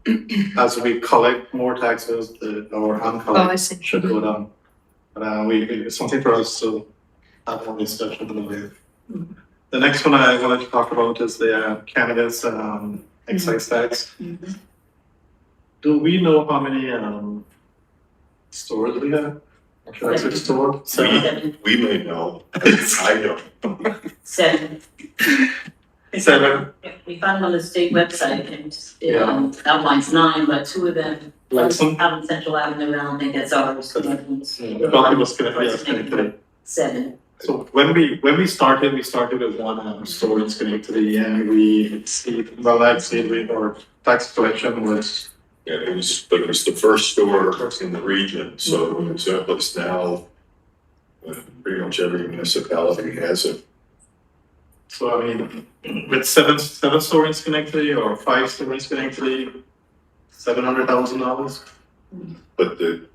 it. As we collect more taxes, our Oh, I uncollected see. should go down. But it's something for us to have more discussion with. The next one I wanted to talk about is the cannabis excise tax. Mhm. Do we know how many stores we have? Excise store? Seven. we may know, I don't. Seven. Seven. Yeah, we found them on the state website and it Yeah. outlines 9, but 2 of them Like out on Central Avenue, I don't think that's ours. Well, it was Schenectady. 7. So when we started with one store in Schenectady and we exceeded, our tax collection was. Yeah, but it was the first store in the region, so it's now pretty much every municipality has it. So I mean, with seven stores in Schenectady or 5 stores in Schenectady, $700,000, But the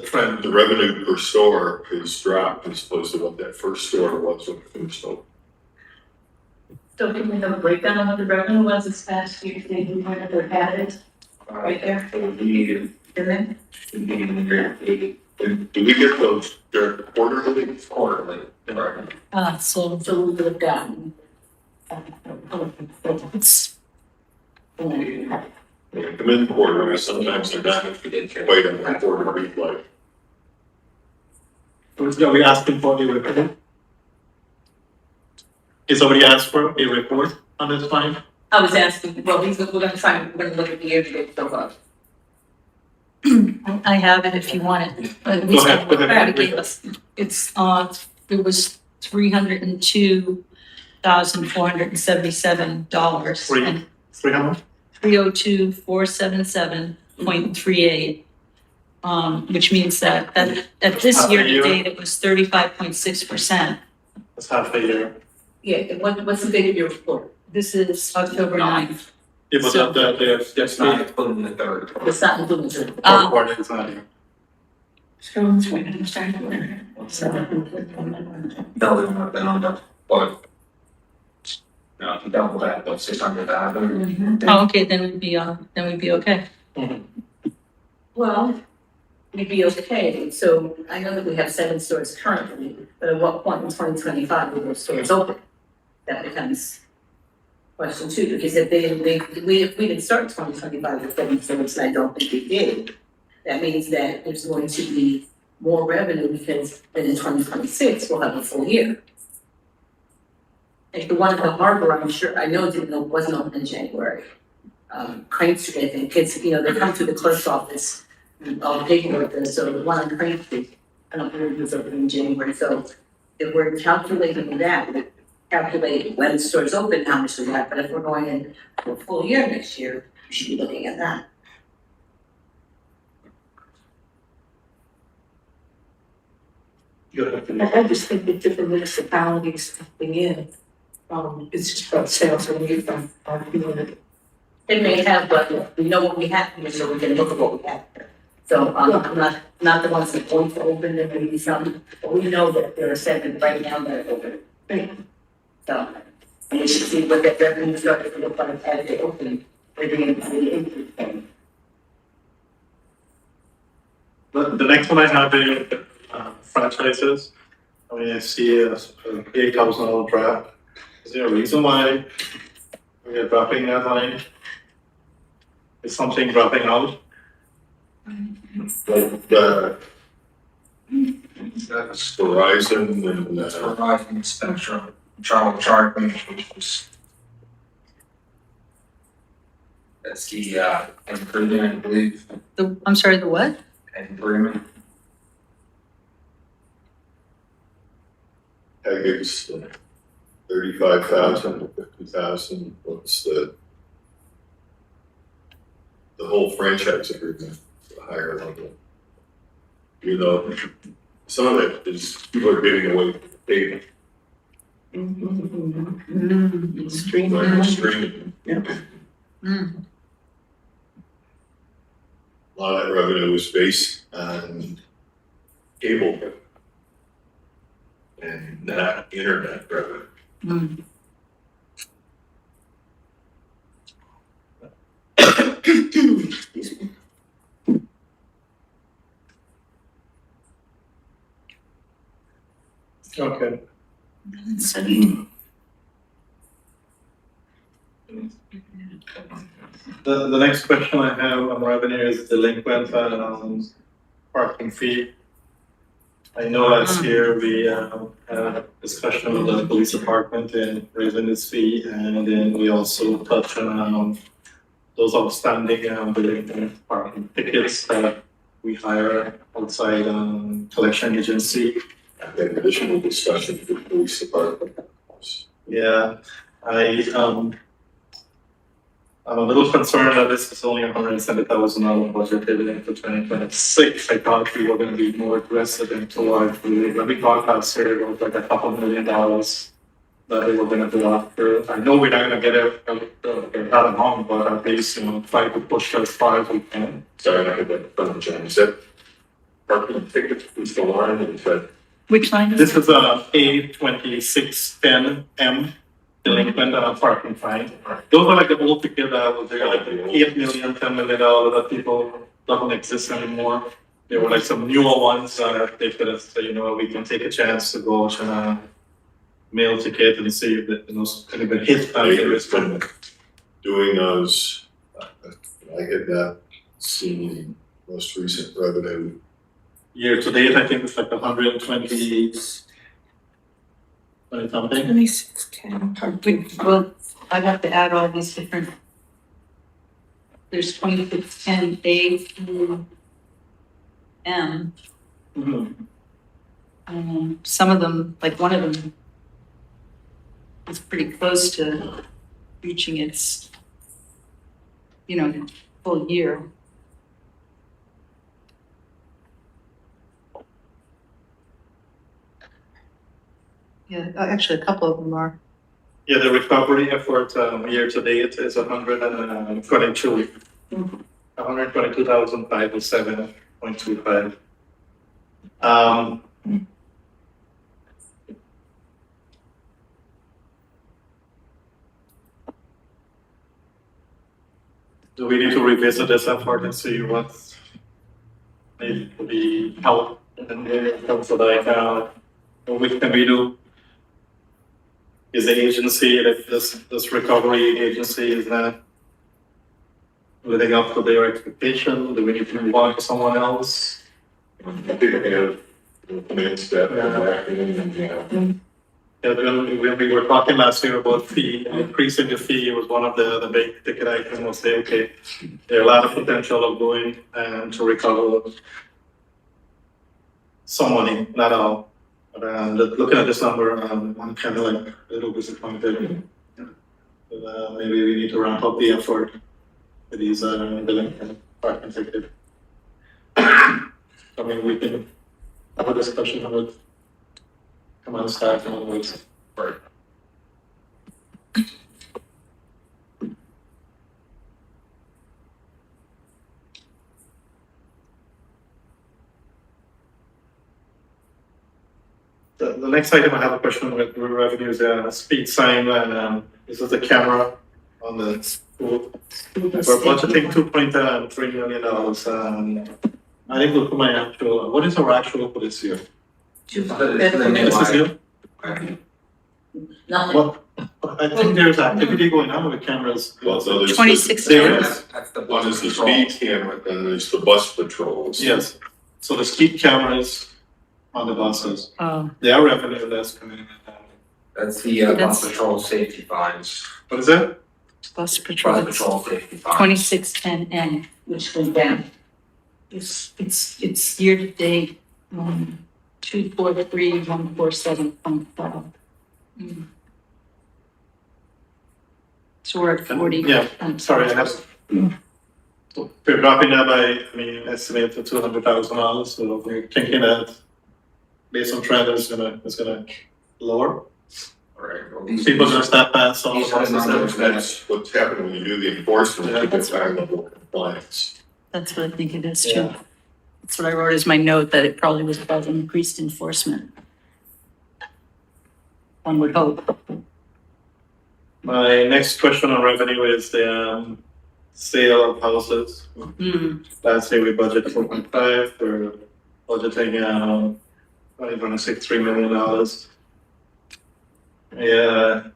trend. revenue per store is dropped as opposed to what that first store was when it first opened. So can we have a breakdown on what the revenue was this past year? They do have their habit right there. And then, Do we get those quarterly? Quarterly, right? So so we would have gotten. it's, They come in quarterly, sometimes they're not quite on the quarterly like. Are we asking for a report? Is somebody asked for a report on this fine? I was asking, well, we're gonna look at the year-to-date so far. I have it if you want it, but at Go least ahead, go ahead. Brad gave us, it's, it was $302,477. Three. And 300? 302,477.38. Which means that at this Half a year to year. date, it was 35.6%. That's half a year. Yeah, and what's the date of your report? This is October 9th. It was So- that's Not including the third. It's not including the. fourth quarter, it's not here. Doubling up the number, but. No, double that, but 600,000. Oh, okay, then we'd be okay. Well, we'd be okay, so I know that we have 7 stores currently, but at what point in 2025 will those stores open? That becomes question 2, because if we didn't start 2025 with 7 stores, and I don't think we did, that means that there's going to be more revenue because then in 2026, we'll have a full year. Like the one at the harbor, I'm sure, I know it wasn't open in January. Crane Street, I think, kids, they come to the clerk's office, and all the paperwork there, so the one on Crane Street, I don't believe it was open in January, so if we're calculating that, we calculate when the store's open, how much we have, but if we're going in for a full year next year, we should be looking at that. I just think that different municipalities coming in, it's just about sales and we from our community. They may have, but we know what we have here, so we can look at what we have. So, I'm not the ones that want to open, there may be some, but we know that there are 7 right now that are open. So, and we should see what that revenue starts to look like as they open, whether it's The next one I have is franchises. I mean, I see a $8,000 draft. Is there a reason why we are dropping that line? Is something dropping out? Like, that's Verizon and, That's providing Spectrum, Charles Chartman, which was. That's the, agreement, I believe, I'm sorry, the what? agreement. Haggard's 35,000 to 50,000, what's the whole franchise agreement, the higher level? You know, some of it is, people are giving away data, like streaming. Mm. A lot of that revenue is based on cable revenue and not internet revenue. Mm. Excuse me. Okay. The next question I have on revenue is delinquent parking fee. I know last year we had a discussion with the police department and raising this fee, and then we also touched on those outstanding delinquent parking tickets that we hire outside collection agency. And then additional discussion with the police department. Yeah, I'm a little concerned that this is only $170,000 budgeted in for 2026. I thought we were going to be more aggressive into our, when we talked last year, it was like $2 million that we were going to go after. I know we're not going to get that amount, but at least, try to push as far as we can. Sorry, I had that from John. Is that parking tickets is the line? Is that Which line is This is a A2610M delinquent parking fine. Those are like the old ticket that was there, like $8 million, $10 million that people doesn't exist anymore. There were like some newer ones that they could have said, we can take a chance to go and mail ticket and see if it, kind of hit on the it's been doing those? I had not seen most recent revenue. year to date. I think it's like 120 something. 2610. Well, I'd have to add all these different. There's 2610 A through M. Some of them, like one of them, is pretty close to reaching its, full year. Yeah, actually, a couple of them are. Yeah, the recovery effort year to date is 122. 122,507.25. Do we need to revisit this effort and see what needs to be helped in terms of like what can we do? Is the agency, like this recovery agency, is not living up to their expectation? Do we need to move on to someone else? I think they have finance staff and Yeah, when we were talking last year about fee, increasing the fee was one of the big ticket items. We'll say, okay, there are a lot of potential of going and to recover some money, not all. But looking at this number, I'm kind of like a little disappointed. Maybe we need to ramp up the effort for these delinquent parking executive. I mean, we can have a discussion about come on, start, come on, wait. The next item I have a question with revenue is a speed sign, and this is the camera on the school. We're budgeting $2.3 million, I think look at my actual, what is our actual for this year? This is new? Nothing. Well, I think there's activity going on with cameras. Well, so there's. 26. There is, That's the One bus is the patrol. speed camera, and there's the bus patrols. yes. So the speed cameras on the buses, Oh, they are revenue that's coming in. That's the bus That's- patrol safety fines. What is that? bus patrol, Bus patrol safety fines. 2610N. Which went down. It's year to date, 243,147.5. So we're at 40. Yeah, sorry, I have. So we're dropping that by, estimate to $200,000, so we're thinking that based on trend, it's gonna lower. Alright, well, these. People gonna step past all the These are the buses. numbers that- That's what's happening when you do the enforcement, you get high level compliance. That's what I think it is too. Yeah. That's what I wrote as my note, that it probably was about increased enforcement. One would hope. My next question on revenue is the sale of houses. Last year we budgeted 4.5, we're budgeting probably gonna say $3 million. Yeah,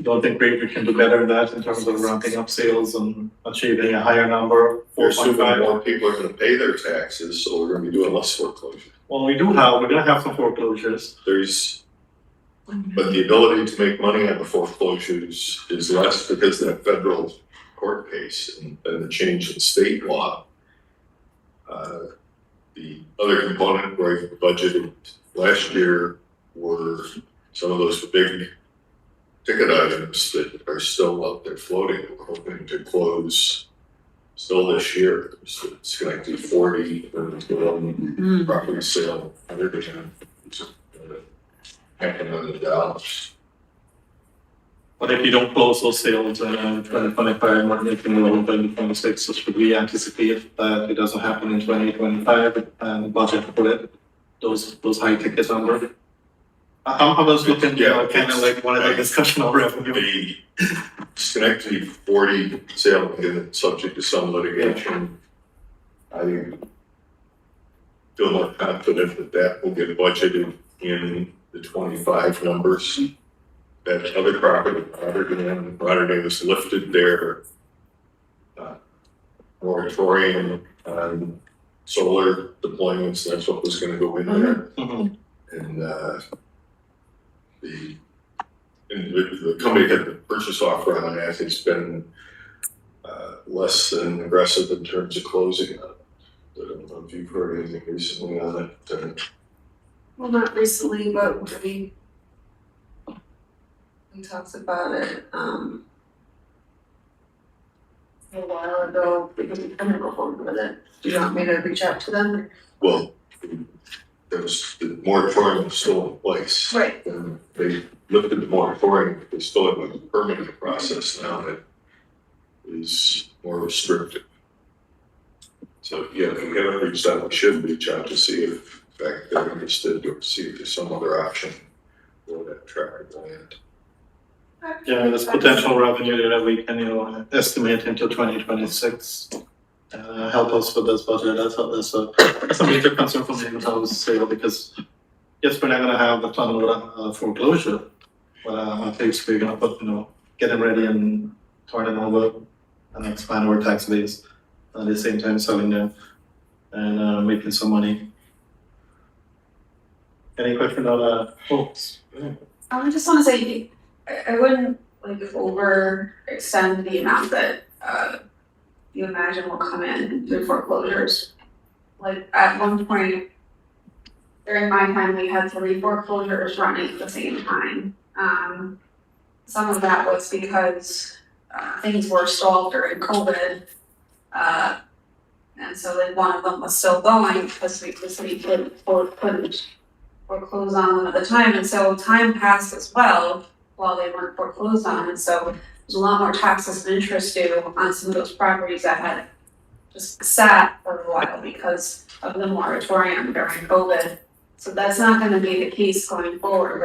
don't think we can do better than that in terms of ramping up sales and achieving a higher number, We're assuming 4.5. more people are gonna pay their taxes, so we're gonna be doing less foreclosure. Well, we're gonna have some foreclosures. But the ability to make money on the foreclosures is less because of that federal court case and the change in state law. The other component where I budgeted last year were some of those big ticket items that are still out there floating. We're hoping to close still this year. So it's Schenectady 40, and the property sale, $100,000. But if you don't close those sales in 2025, we're making a little bit in 2026, so should we anticipate that it doesn't happen in 2025 and budget for it, those high ticket numbers? How was looking, kind of like one of the discussion of revenue? The Schenectady 40 sale, again, subject to some litigation. I feel more confident that that will get budgeted in the 25 numbers. That other property, Rotterdam has lifted their moratorium on solar deployments, that's what was gonna go in there. Mhm. And the company had the purchase offer on that, it's been less than aggressive in terms of closing on it. I don't know if you've heard anything recently on it. Well, not recently, but we talked about it, a while ago, because we couldn't go forward with it. Do you want me to reach out to them? Well, the moratorium was still in place. Right. And they lifted the moratorium, they still have a permitting process now that is more restrictive. So, yeah, if we haven't reached out, we should reach out to see if, in fact, they're interested, or see if there's some other option for that tract of land. Yeah, there's potential revenue there that we can, estimate into 2026. Help us with this budget, that's a major concern for me with house sale, because yes, we're not gonna have a ton of foreclosure, but at least we're gonna put, get them ready and turn them over and expand our tax base, at the same time selling them and making some money. Any question on that, folks? I just wanna say, I wouldn't like overextend the amount that you imagine will come in through foreclosures. Like at one point during my time, we had 3 foreclosures running at the same time. Some of that was because things were stalled during COVID. And so like one of them was still going because the city couldn't foreclose on them at the time, and so time passed as well while they weren't foreclosed on, and so there's a lot more taxes and interest due on some of those properties that had just sat for a while because of the moratorium during COVID. So that's not gonna be the case going forward,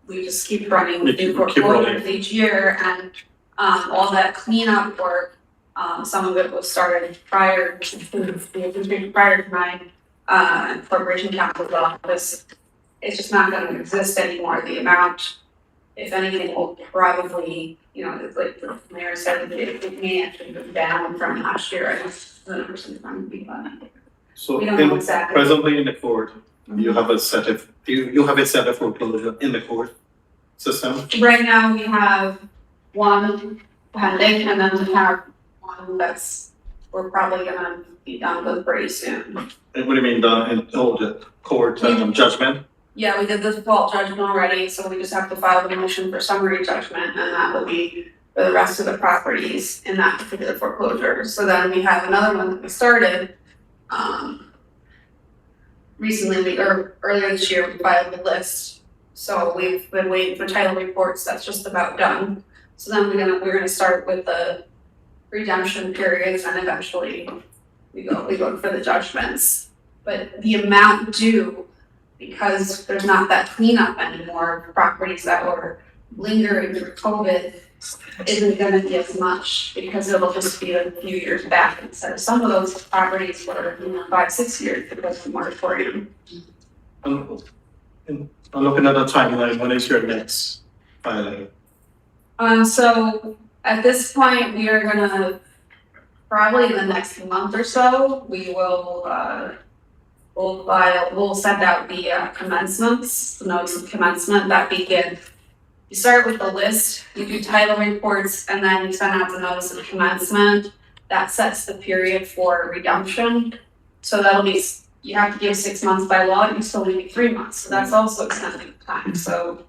we just keep running We new keep foreclosures rolling. each year, and all that cleanup work, some of it was started prior to my corporation counsel's office. It's just not gonna exist anymore, the amount, if anything, will probably, it's like the mayor said, it may actually go down from last year, I guess, the numbers in front of me, but So we don't know exactly. presently in the court, you have a set of, you have a set of foreclosure in the court system. Right now, we have one pending, and then we have one we're probably gonna be done with pretty soon. And what do you mean done in the court judgment? Yeah, we did the default judgment already, so we just have to file the motion for summary judgment, and that will be for the rest of the properties in that particular foreclosure. So then we have another one that we started, recently, or earlier this year, we filed the list. So we've been waiting for title reports, that's just about done. So then we're gonna start with the redemption periods, and eventually we go for the judgments. But the amount due, because there's not that cleanup anymore, properties that were lingering through COVID isn't gonna be as much, because it'll just be a few years back instead of some of those properties were, 5-6 years because of the moratorium. I'm looking at the timeline, when is your next filing? So at this point, we are gonna, probably in the next month or so, we will, we'll send out the commencements, the notice of commencement that begin. You start with the list, you do title reports, and then you send out the notice of commencement. That sets the period for redemption. So that'll be, you have to give 6 months by law, you still need 3 months, so that's also extending time. So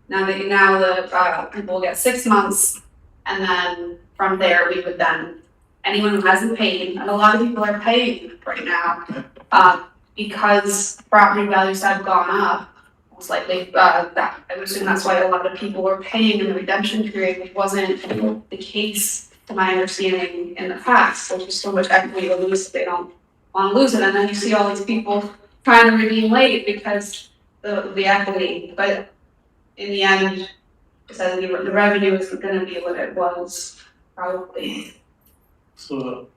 now the people will get 6 months, and then from there, we would then, anyone who hasn't paid, and a lot of people are paying right now, because property values have gone up, most likely, I would assume that's why a lot of people were paying in the redemption period, which wasn't the case, to my understanding, in the past. There's just so much equity to lose, they don't wanna lose it, and then you see all these people trying to redeem late because the equity, but in the end, so the revenue isn't gonna be what it was, probably. So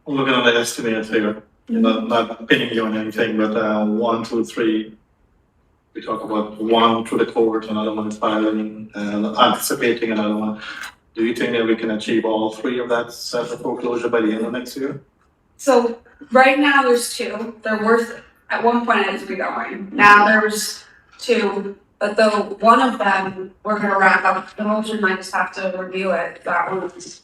I'm looking at the estimates here, not pinning you on anything, but 1, 2, 3. We talk about one through the court, another one is filing, and anticipating another one. Do you think that we can achieve all 3 of that set of foreclosure by the end of next year? So right now there's 2, there were, at one point I had 3 going, now there's 2, but though one of them, we're gonna wrap up, the motion, I just have to review it, that one's,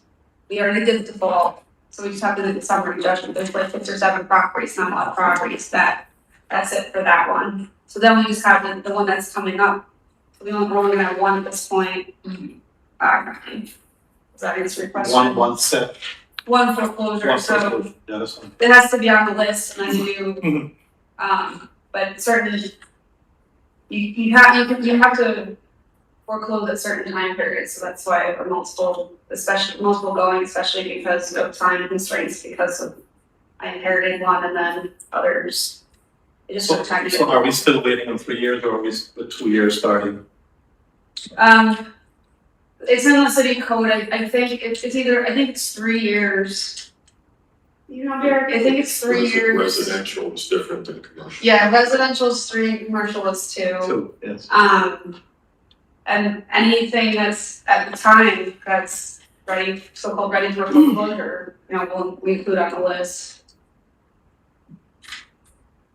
we already did the default, so we just have to do the summary judgment, there's like 6 or 7 properties, not a lot of properties, that's it for that one. So then we just have the one that's coming up, so we're only gonna have 1 at this point. Does that answer your question? One set. One foreclosure, One so foreclosure, yeah, that's fine. it has to be on the list, and then you, but certainly, you have to foreclose at certain time periods, so that's why there are multiple going, especially because of time constraints, because of I inherited one and then others. It just took time to get. So are we still waiting on 3 years, or are we with 2 years starting? It's in the city code, I think it's 3 years. Derek, I think it's 3 years. Residential is different than commercial. Yeah, residential is 3, commercial is 2. 2, yes. And anything that's at the time that's ready, so-called ready for foreclosure, we include on the list.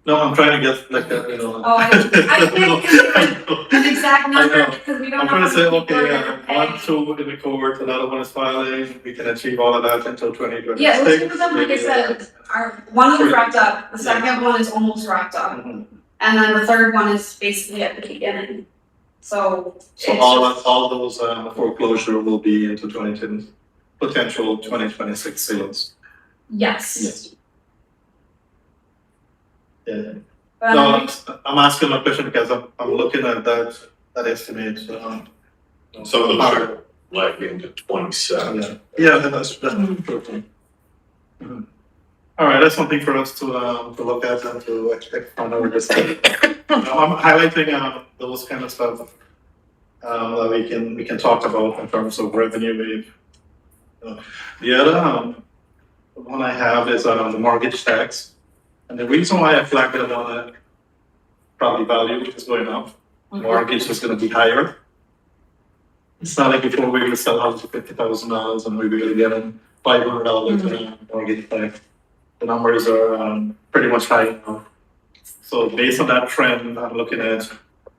No, I'm trying to get like a, Oh, I can't give you an exact number because we don't I'm know. trying to say, how many people okay, are gonna pay. 1, 2 in the court, another one is filing, we can achieve all of that until 2026. Yeah, well, two of them, like I said, one of them wrapped up, the second one is almost wrapped up, Mhm. and then the third one is basically at the beginning. So. So it's all those foreclosure will be into potential 2026 sales. Yes. Yeah. But No, I'm- I'm asking a question because I'm looking at that estimate, Some of them are lagging to 27. Yeah, that's true. Mhm. All right, that's something for us to look at and to expand our discussion. I'm highlighting, those kind of stuff, that we can talk about in terms of revenue wave. The other, one I have is, the mortgage tax. And the reason why I flagged it on that property value is going up, mortgage is gonna be higher. It's not like before we would sell houses for $50,000 and we were gonna get $500 in mortgage tax. The numbers are, pretty much high now. So based on that trend, I'm looking at,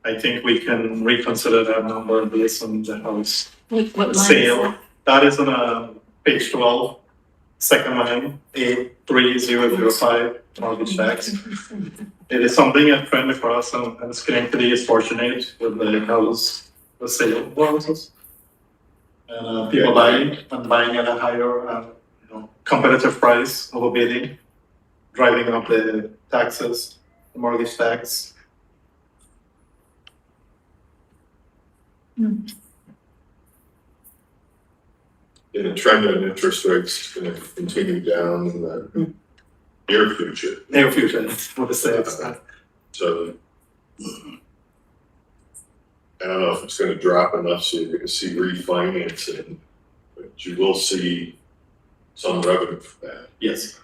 I think we can reconsider that number based on the house What line is sale. that? That is on, page 12, second line, 83005, mortgage tax. It is something a trend across, and Schenectady is fortunate with the house, the sale of houses. And people buying at a higher, competitive price, overbidding, driving up the taxes, the mortgage tax. And the trend in interest rates is gonna continue down in the near future. Near future, that's what it says. So I don't know if it's gonna drop enough so you're gonna see refinancing, but you will see some revenue from that. Yes.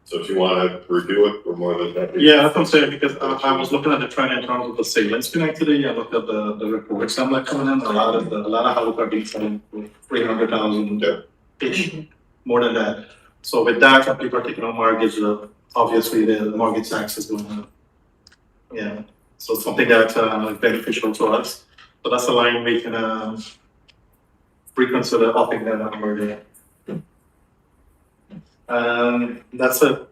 So if you wanna review it, we're more than happy. Yeah, that's what I'm saying, because I was looking at the trend in terms of the sale in Schenectady, I looked at the reports, I'm like coming in, a lot of houses are being sold for 300,000 Yeah. ish, more than that. So with that, and people are taking on mortgage, obviously the mortgage tax is going up. Yeah, so it's something that, is beneficial to us, so that's a line we can, reconsider upping that number there. That's it.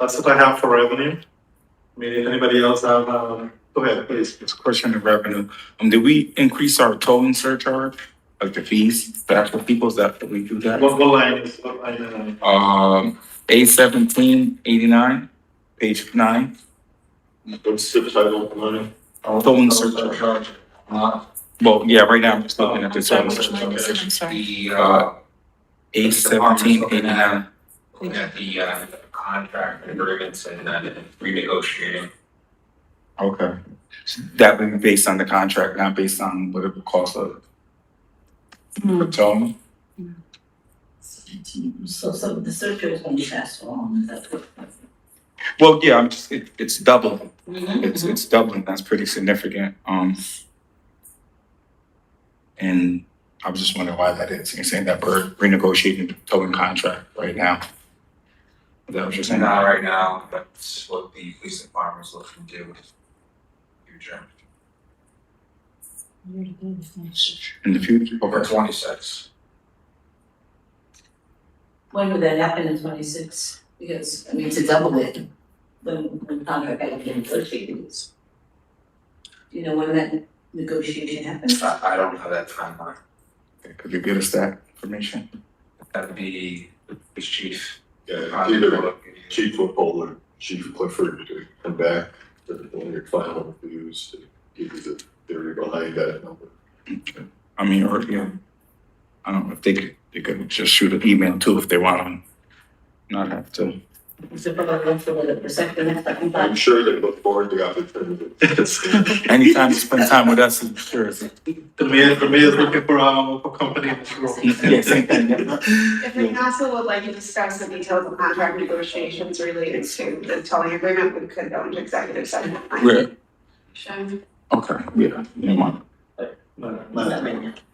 That's what I have for revenue. I mean, if anybody else have, go ahead, please. It's a question of revenue. Did we increase our tolling surcharge, like the fees, for actual people, is that we do that? What line is, A1789, page 9, What's the title of money? tolling surcharge. Well, yeah, right now I'm just looking at the tolling Which line is it? surcharge. I'm sorry. The, A1789. looking at the contract agreements and renegotiating. Okay. That would be based on the contract, not based on what it would cost of for tolling. So the surcharge is gonna be passed on, that's what. Well, yeah, I'm just, it's doubling. Mhm. It's doubling, that's pretty significant, and I was just wondering why that is, you're saying that we're renegotiating the towing contract right now. Is that what you're saying? Not right now, that's what the police department is looking to do. Future. In the future? Over Okay. 26. When would that happen in 26? Because, I mean, to double it, when contract had been negotiated. Do you know when that negotiation happens? I don't have that timeline. Could you give us that information? That would be the police chief. Yeah, either Chief Whipple or Chief Clifford to come back on your final reviews to give you the theory behind that number. Okay. I mean, or, yeah, I don't know if they could just shoot an email too if they want to not have to. Is it probably for the second and second I'm time? sure they look forward to the opportunity. Anytime you spend time with us, I'm sure. The mayor is looking for company in this role. Yeah, same thing. If the council would like to discuss the details of contract negotiations related to the tolling agreement, we could go into executive session. Yeah, Sure. okay, yeah, never mind.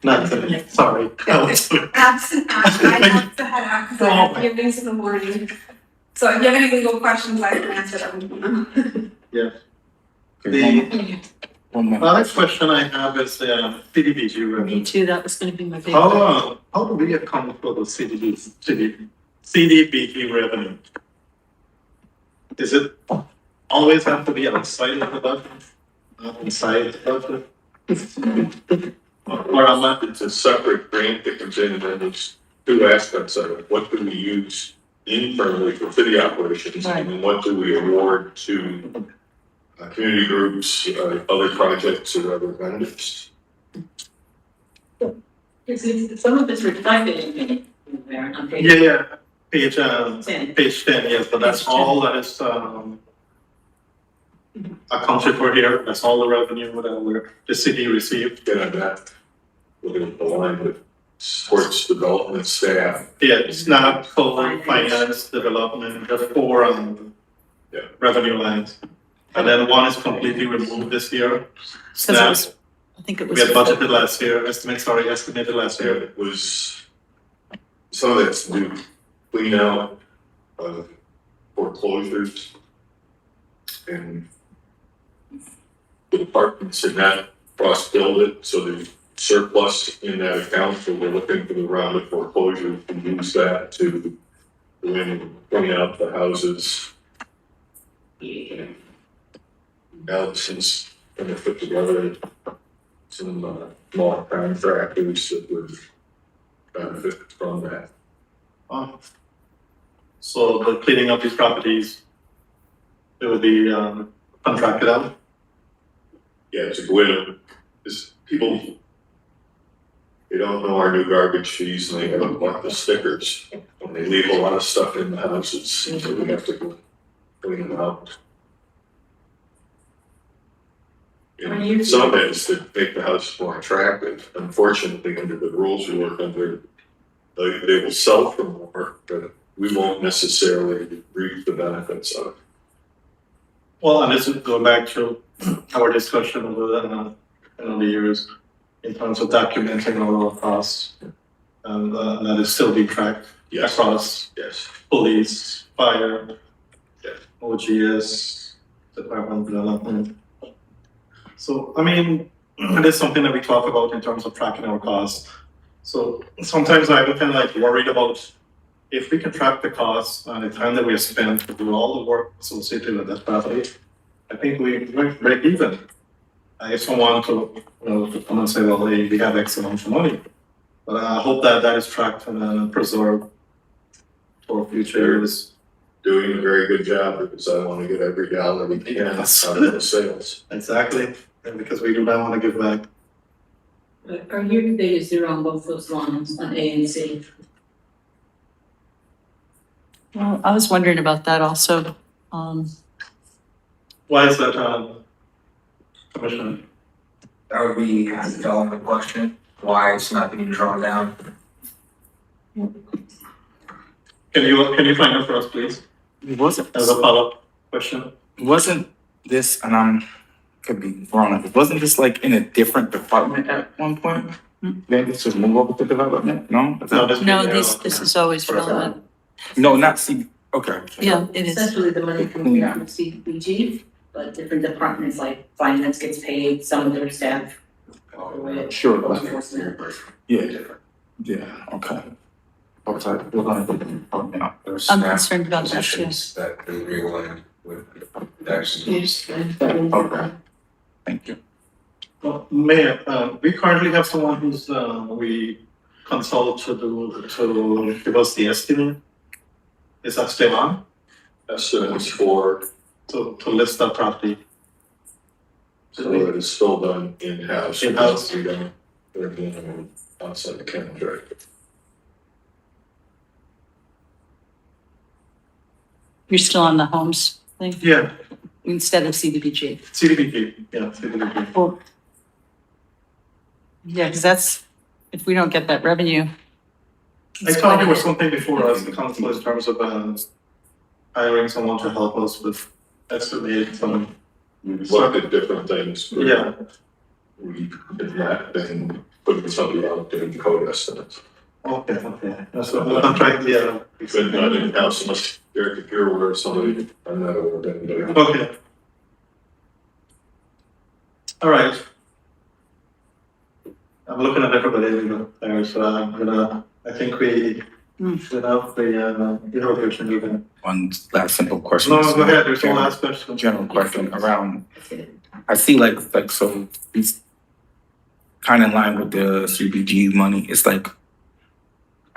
Not today, sorry. Absent, I have to head out because I have meetings in the morning. So if you have any legal questions, I can answer them. The One more. next question I have is, CDBG Me revenue. too, that was gonna be my big. How do we account for the CDBG revenue? Is it always have to be outside of the budget? Not inside the budget? Or am I, It's a separate grant that comes in and then there's two aspects of it. What do we use internally for city operations? And then what do we award to community groups, other projects or other vendors. Some of it's reflected in there, on page Yeah, page, 10. page 10, yes, but that's all that is, accounted for here. That's all the revenue that the city received. Get on that, looking at the line with sports development staff. Yeah, it's not full finance development, just four, Yeah. revenue lines. And then one is completely removed this year. Because it was, I think it was. We had budgeted last year, estimated last year. It was, some of that's new clean out of foreclosures. And the departments had not cross-billed it, so there's surplus in that account, so we're looking for the round of foreclosure to use that to go in and clean out the houses. Allison's gonna put together some small contractors that would benefit from that. So the cleaning up these properties, it would be, contracted out. Yeah, to go in, is people, they don't know our new garbage fees and they don't want the stickers. And they leave a lot of stuff in the houses, so we have to go clean them out. And some of it is to make the house more attractive. Unfortunately, under the rules we work under, they will sell for more, but we won't necessarily reap the benefits of it. Well, and this is going back to our discussion over the years in terms of documenting all our costs. And that is still being tracked Yes, across yes. police, fire, Yeah. OGS, Department of Development. So, I mean, it is something that we talk about in terms of tracking our costs. So sometimes I'm kind of like worried about if we can track the costs and the time that we have spent to do all the work associated with that property, I think we might break even. If someone to come and say, well, hey, we have X amount of money. But I hope that is tracked and preserved for future years. Doing a very good job because I want to get every dollar we can out of the sales. Exactly, and because we do not want to give back. Our year-to-date is zero on both those lines, on A and C. Well, I was wondering about that also. Why is that, Commissioner? That would be a development question, why it's not being drawn down. Can you find out for us, please, Wasn't as a follow-up question? this, and could be wrong, wasn't this like in a different department at one point? Then this was move over to development, no? Is that- No, this is always relevant. No, not C, okay. Yeah, it is. Essentially, the money comes in from CDBG, but different departments like finance gets paid, some of their staff. Sure, Enforcement. yeah, okay. I was like, we're gonna put them up now. There's I'm staff concerned about that too. positions that they realign with actually. Okay, thank you. Well, Mayor, we currently have someone who's, we consult to give us the estimate. Is that still on? Estimates for, To list that property? so it is still done in-house. In-house. We don't, they're doing outside the contract. You're still on the homes thing Yeah, instead of CDBG. CDBG, yeah, CDBG. Well, yeah, because that's, if we don't get that revenue. I thought there was something before us, the council, in terms of hiring someone to help us with estimate some. We've looked at different things. but Yeah, We have not been putting somebody out doing code estimates. okay, that's what I'm trying to, yeah. We've been not in-house unless if you're aware of somebody, I'm not aware of anybody. Okay. All right. I'm looking at everybody there, so I think we should have the question even. One last simple question. No, go ahead, there's one last question. General question around, I see like, so it's kind of in line with the CBG money, it's like,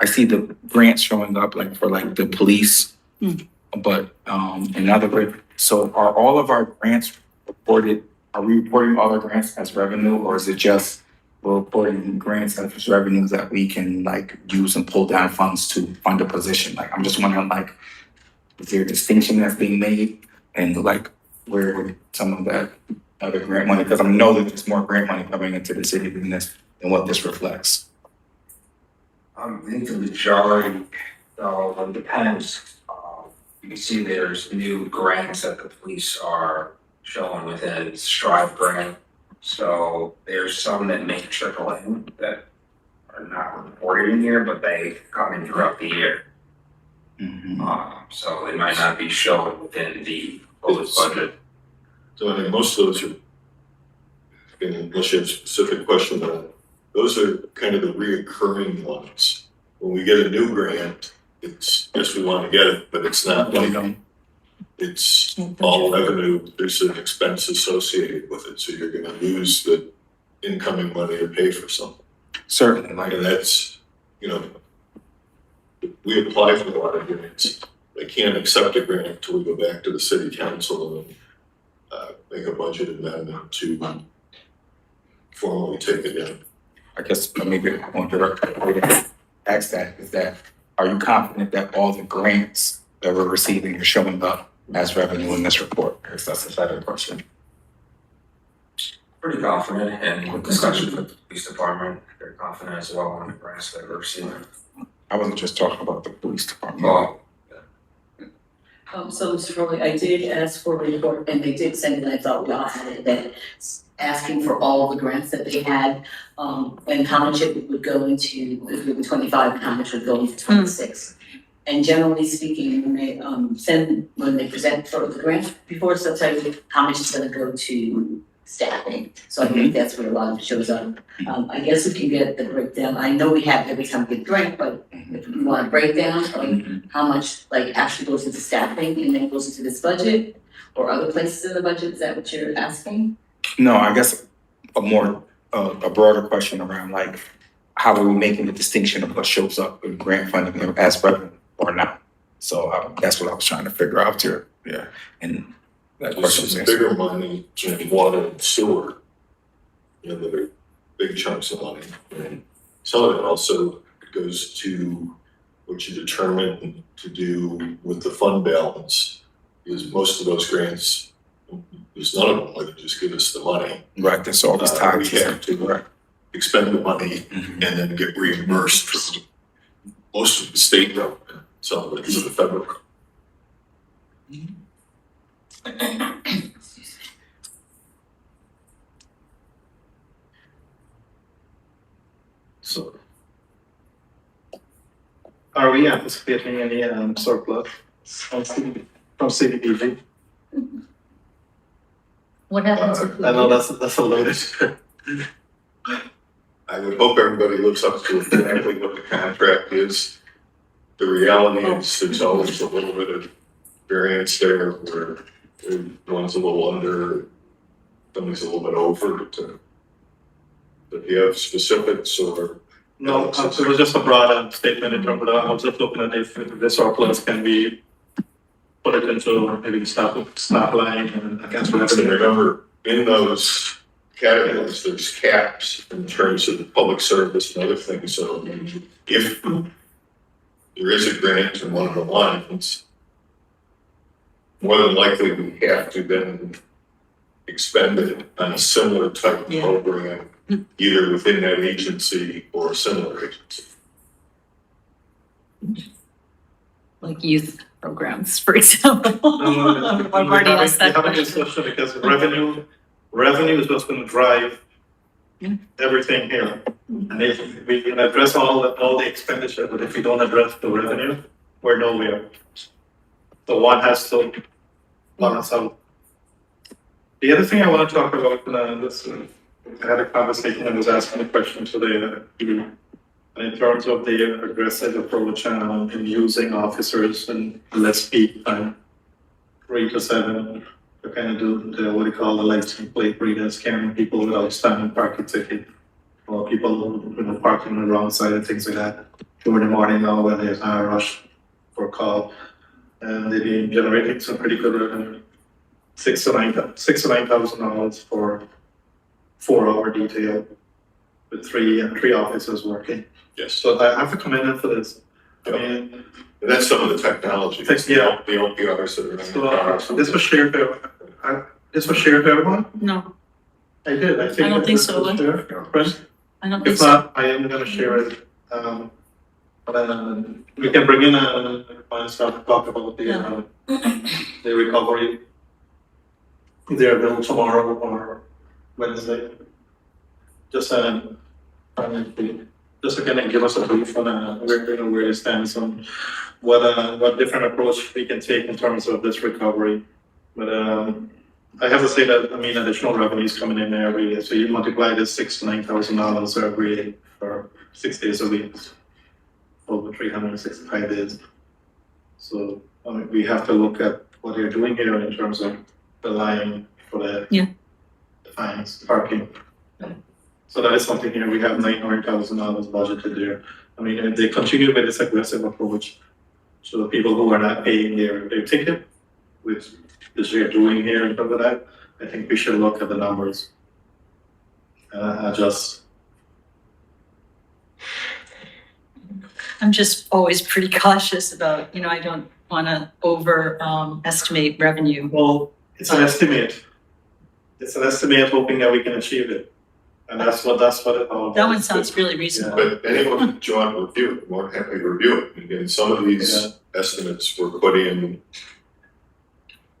I see the grants showing up like for like the police, but in other words, so are all of our grants reported, are we reporting all our grants as revenue, or is it just we're reporting grants as revenues that we can like use and pull down funds to fund a position? Like, I'm just wondering, like, is there a distinction that's being made, and like, where would some of that other grant money, because I know that there's more grant money coming into the city than this, than what this reflects. I think the majority, though, it depends. You can see there's new grants that the police are showing within Strive grant. So there's some that may trickle in that are not reported in here, but they come in throughout the year. So they might not be shown within the proposed budget. So I think most of those are, unless you have a specific question on it, those are kind of the reoccurring ones. When we get a new grant, it's, yes, we want to get it, but it's not like, it's all revenue, there's an expense associated with it, so you're gonna use the incoming money to pay for something. Certainly, like, And that's, you know, we apply for a lot of grants. They can't accept a grant until we go back to the city council and make a budget amendment to formally take it in. I guess maybe a more direct way to ask that is that, are you confident that all the grants that we're receiving are showing up as revenue in this report? I guess that's a better question. Pretty confident, and with discussions with the police department, they're confident as well on the grants that we're receiving. I wasn't just talking about the police department. Well, So, Mr. Foley, I did ask for a report, and they did send it, I thought we all had it, that asking for all the grants that they had, and how much it would go into, if it was 25, and how much would go into 26. And generally speaking, when they when they present for the grant before, so tell you how much is gonna go to staffing. So I think that's where a lot of it shows up. I guess we can get the breakdown. I know we have every time we get grant, but if you want a breakdown, like how much like actually goes into staffing and then goes into this budget or other places in the budget, is that what you're asking? No, I guess a more, a broader question around like, how are we making the distinction of what shows up in grant funding as revenue or not? So that's what I was trying to figure out here, yeah, and that This question is was answered. bigger money in water and sewer. You know, that are big chunks of money. And some of it also goes to what you determine to do with the fund balance. Because most of those grants, there's none of them, like just give us the money. Right, that's all these tied We to have to expend the money and then get reimbursed from most of the state government, some of it's the federal government. So, are we anticipating any surplus from CDBG? What happens if I know that's a loaded. I would hope everybody looks up to exactly what the contract is. The reality is there's always a little bit of variance there where one's a little under, somebody's a little bit over to. If you have specifics or. No, it was just a broad statement in terms of, I was just looking at if the surplus can be put it into maybe the snap line and against So whatever. remember, in those categories, there's caps in terms of public service and other things, so if there is a grant in one of the lines, more than likely we have to then expend it on a similar type of program, either within that agency or a similar agency. Like youth programs, for example. I've already asked that Having this question. question because revenue is what's gonna drive everything here. And if we can address all the expenditure, but if we don't address the revenue, we're nowhere. So one has to balance out. The other thing I want to talk about, I had a conversation and was asking a question today, and in terms of the aggressive approach in using officers and less peak time, 3 to 7, to kind of do the, what do you call the license plate readers, carrying people without standing parking ticket, or people, parking on the wrong side and things like that, during the morning now when there's not a rush for a call, and they've been generating some pretty good revenue. six to nine thousand dollars for 4-hour detail with three officers working. Yes, So I have to commend them for this. I mean, and that's some of the technology, Yeah. the LPRs that are in the so car. this was shared to, this was shared to everyone? No, I did, I think. I don't that think this so, was Lynn. shared. Chris? I don't think If so. not, I am gonna share it. We can bring in a, talk about the recovery. Either available tomorrow or Wednesday. Just, just again, and give us a brief on, where it stands on what different approach we can take in terms of this recovery. But, I have to say that, I mean, additional revenue is coming in every year, so you multiply this $6,000 to $9,000 every year for 6 days a week, over 365 days. So, I mean, we have to look at what they're doing here in terms of the line for the the fines, parking. So that is something here, we have $900,000 budgeted there. I mean, if they continue with this aggressive approach, so the people who are not paying their ticket, which they're doing here and of that, I think we should look at the numbers. Adjust. I'm just always pretty cautious about, I don't want to estimate revenue. Well, it's an estimate. It's an estimate hoping that we can achieve it. And that's what it all. That one sounds really reasonable. But anyone, John, review it, more than happy to review it. Again, some of these estimates were put in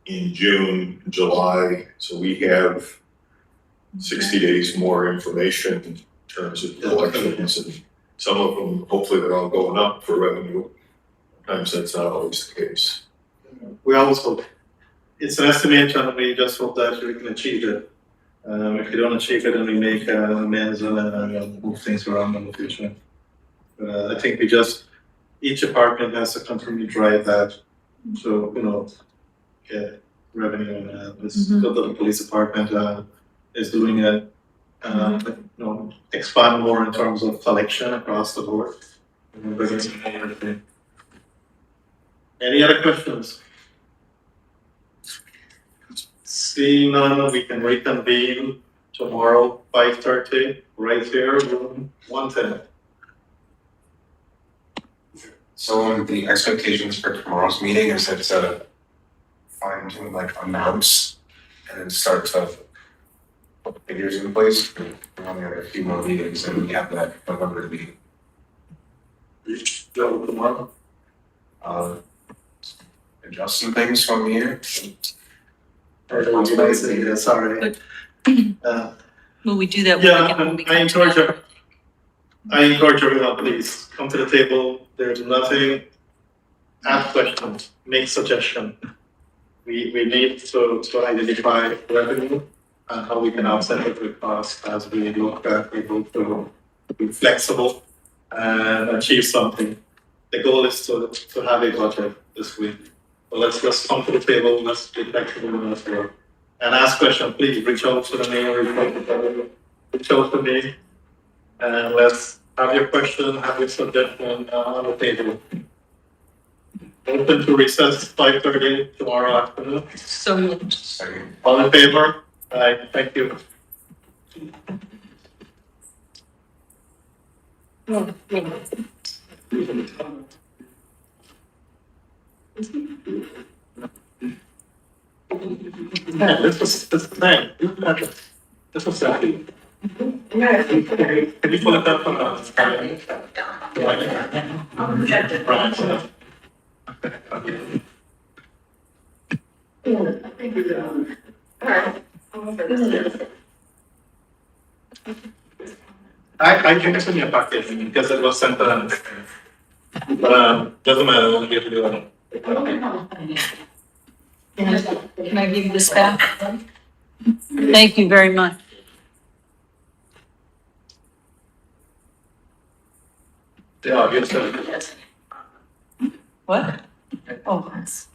June, July, so we have 60 days more information in terms of collections, and some of them, hopefully they're all going up for revenue. Sometimes that's not always the case. We always hope. It's an estimate and we just hope that we can achieve it. If we don't achieve it, then we make amends and move things around in the future. I think each department has to continue to drive that. So, get revenue and the police department is doing it. Expand more in terms of collection across the board. Any other questions? Seeing none, we can reconvene tomorrow, 5:30, right here, room 110. So the expectations for tomorrow's meeting is that to fine tune like amounts and then start to put figures in place. We only have a few more meetings and we have that November meeting. Go tomorrow. Adjust some things from here. Sorry. Will we do that? when we I come together? encourage everyone, please, come to the table, there's nothing, ask questions, make suggestions. We need to identify revenue and how we can offset it with costs as we look at able to be flexible and achieve something. The goal is to have a budget this week. So let's just come to the table, let's be flexible and let's work. And ask questions, please reach out to the mayor, reach out to me. And let's have your question, have your suggestion on the table. Open to recess 5:30 tomorrow afternoon. So moved. Second. All in favor? Aye, thank you. Man, this was sad. Can you pull it up on us? I can send you a package because it was sent but doesn't matter, we'll get to do it. Can I give you this back? Thank you very much. Yeah, I'll get it. What? Oh, that's.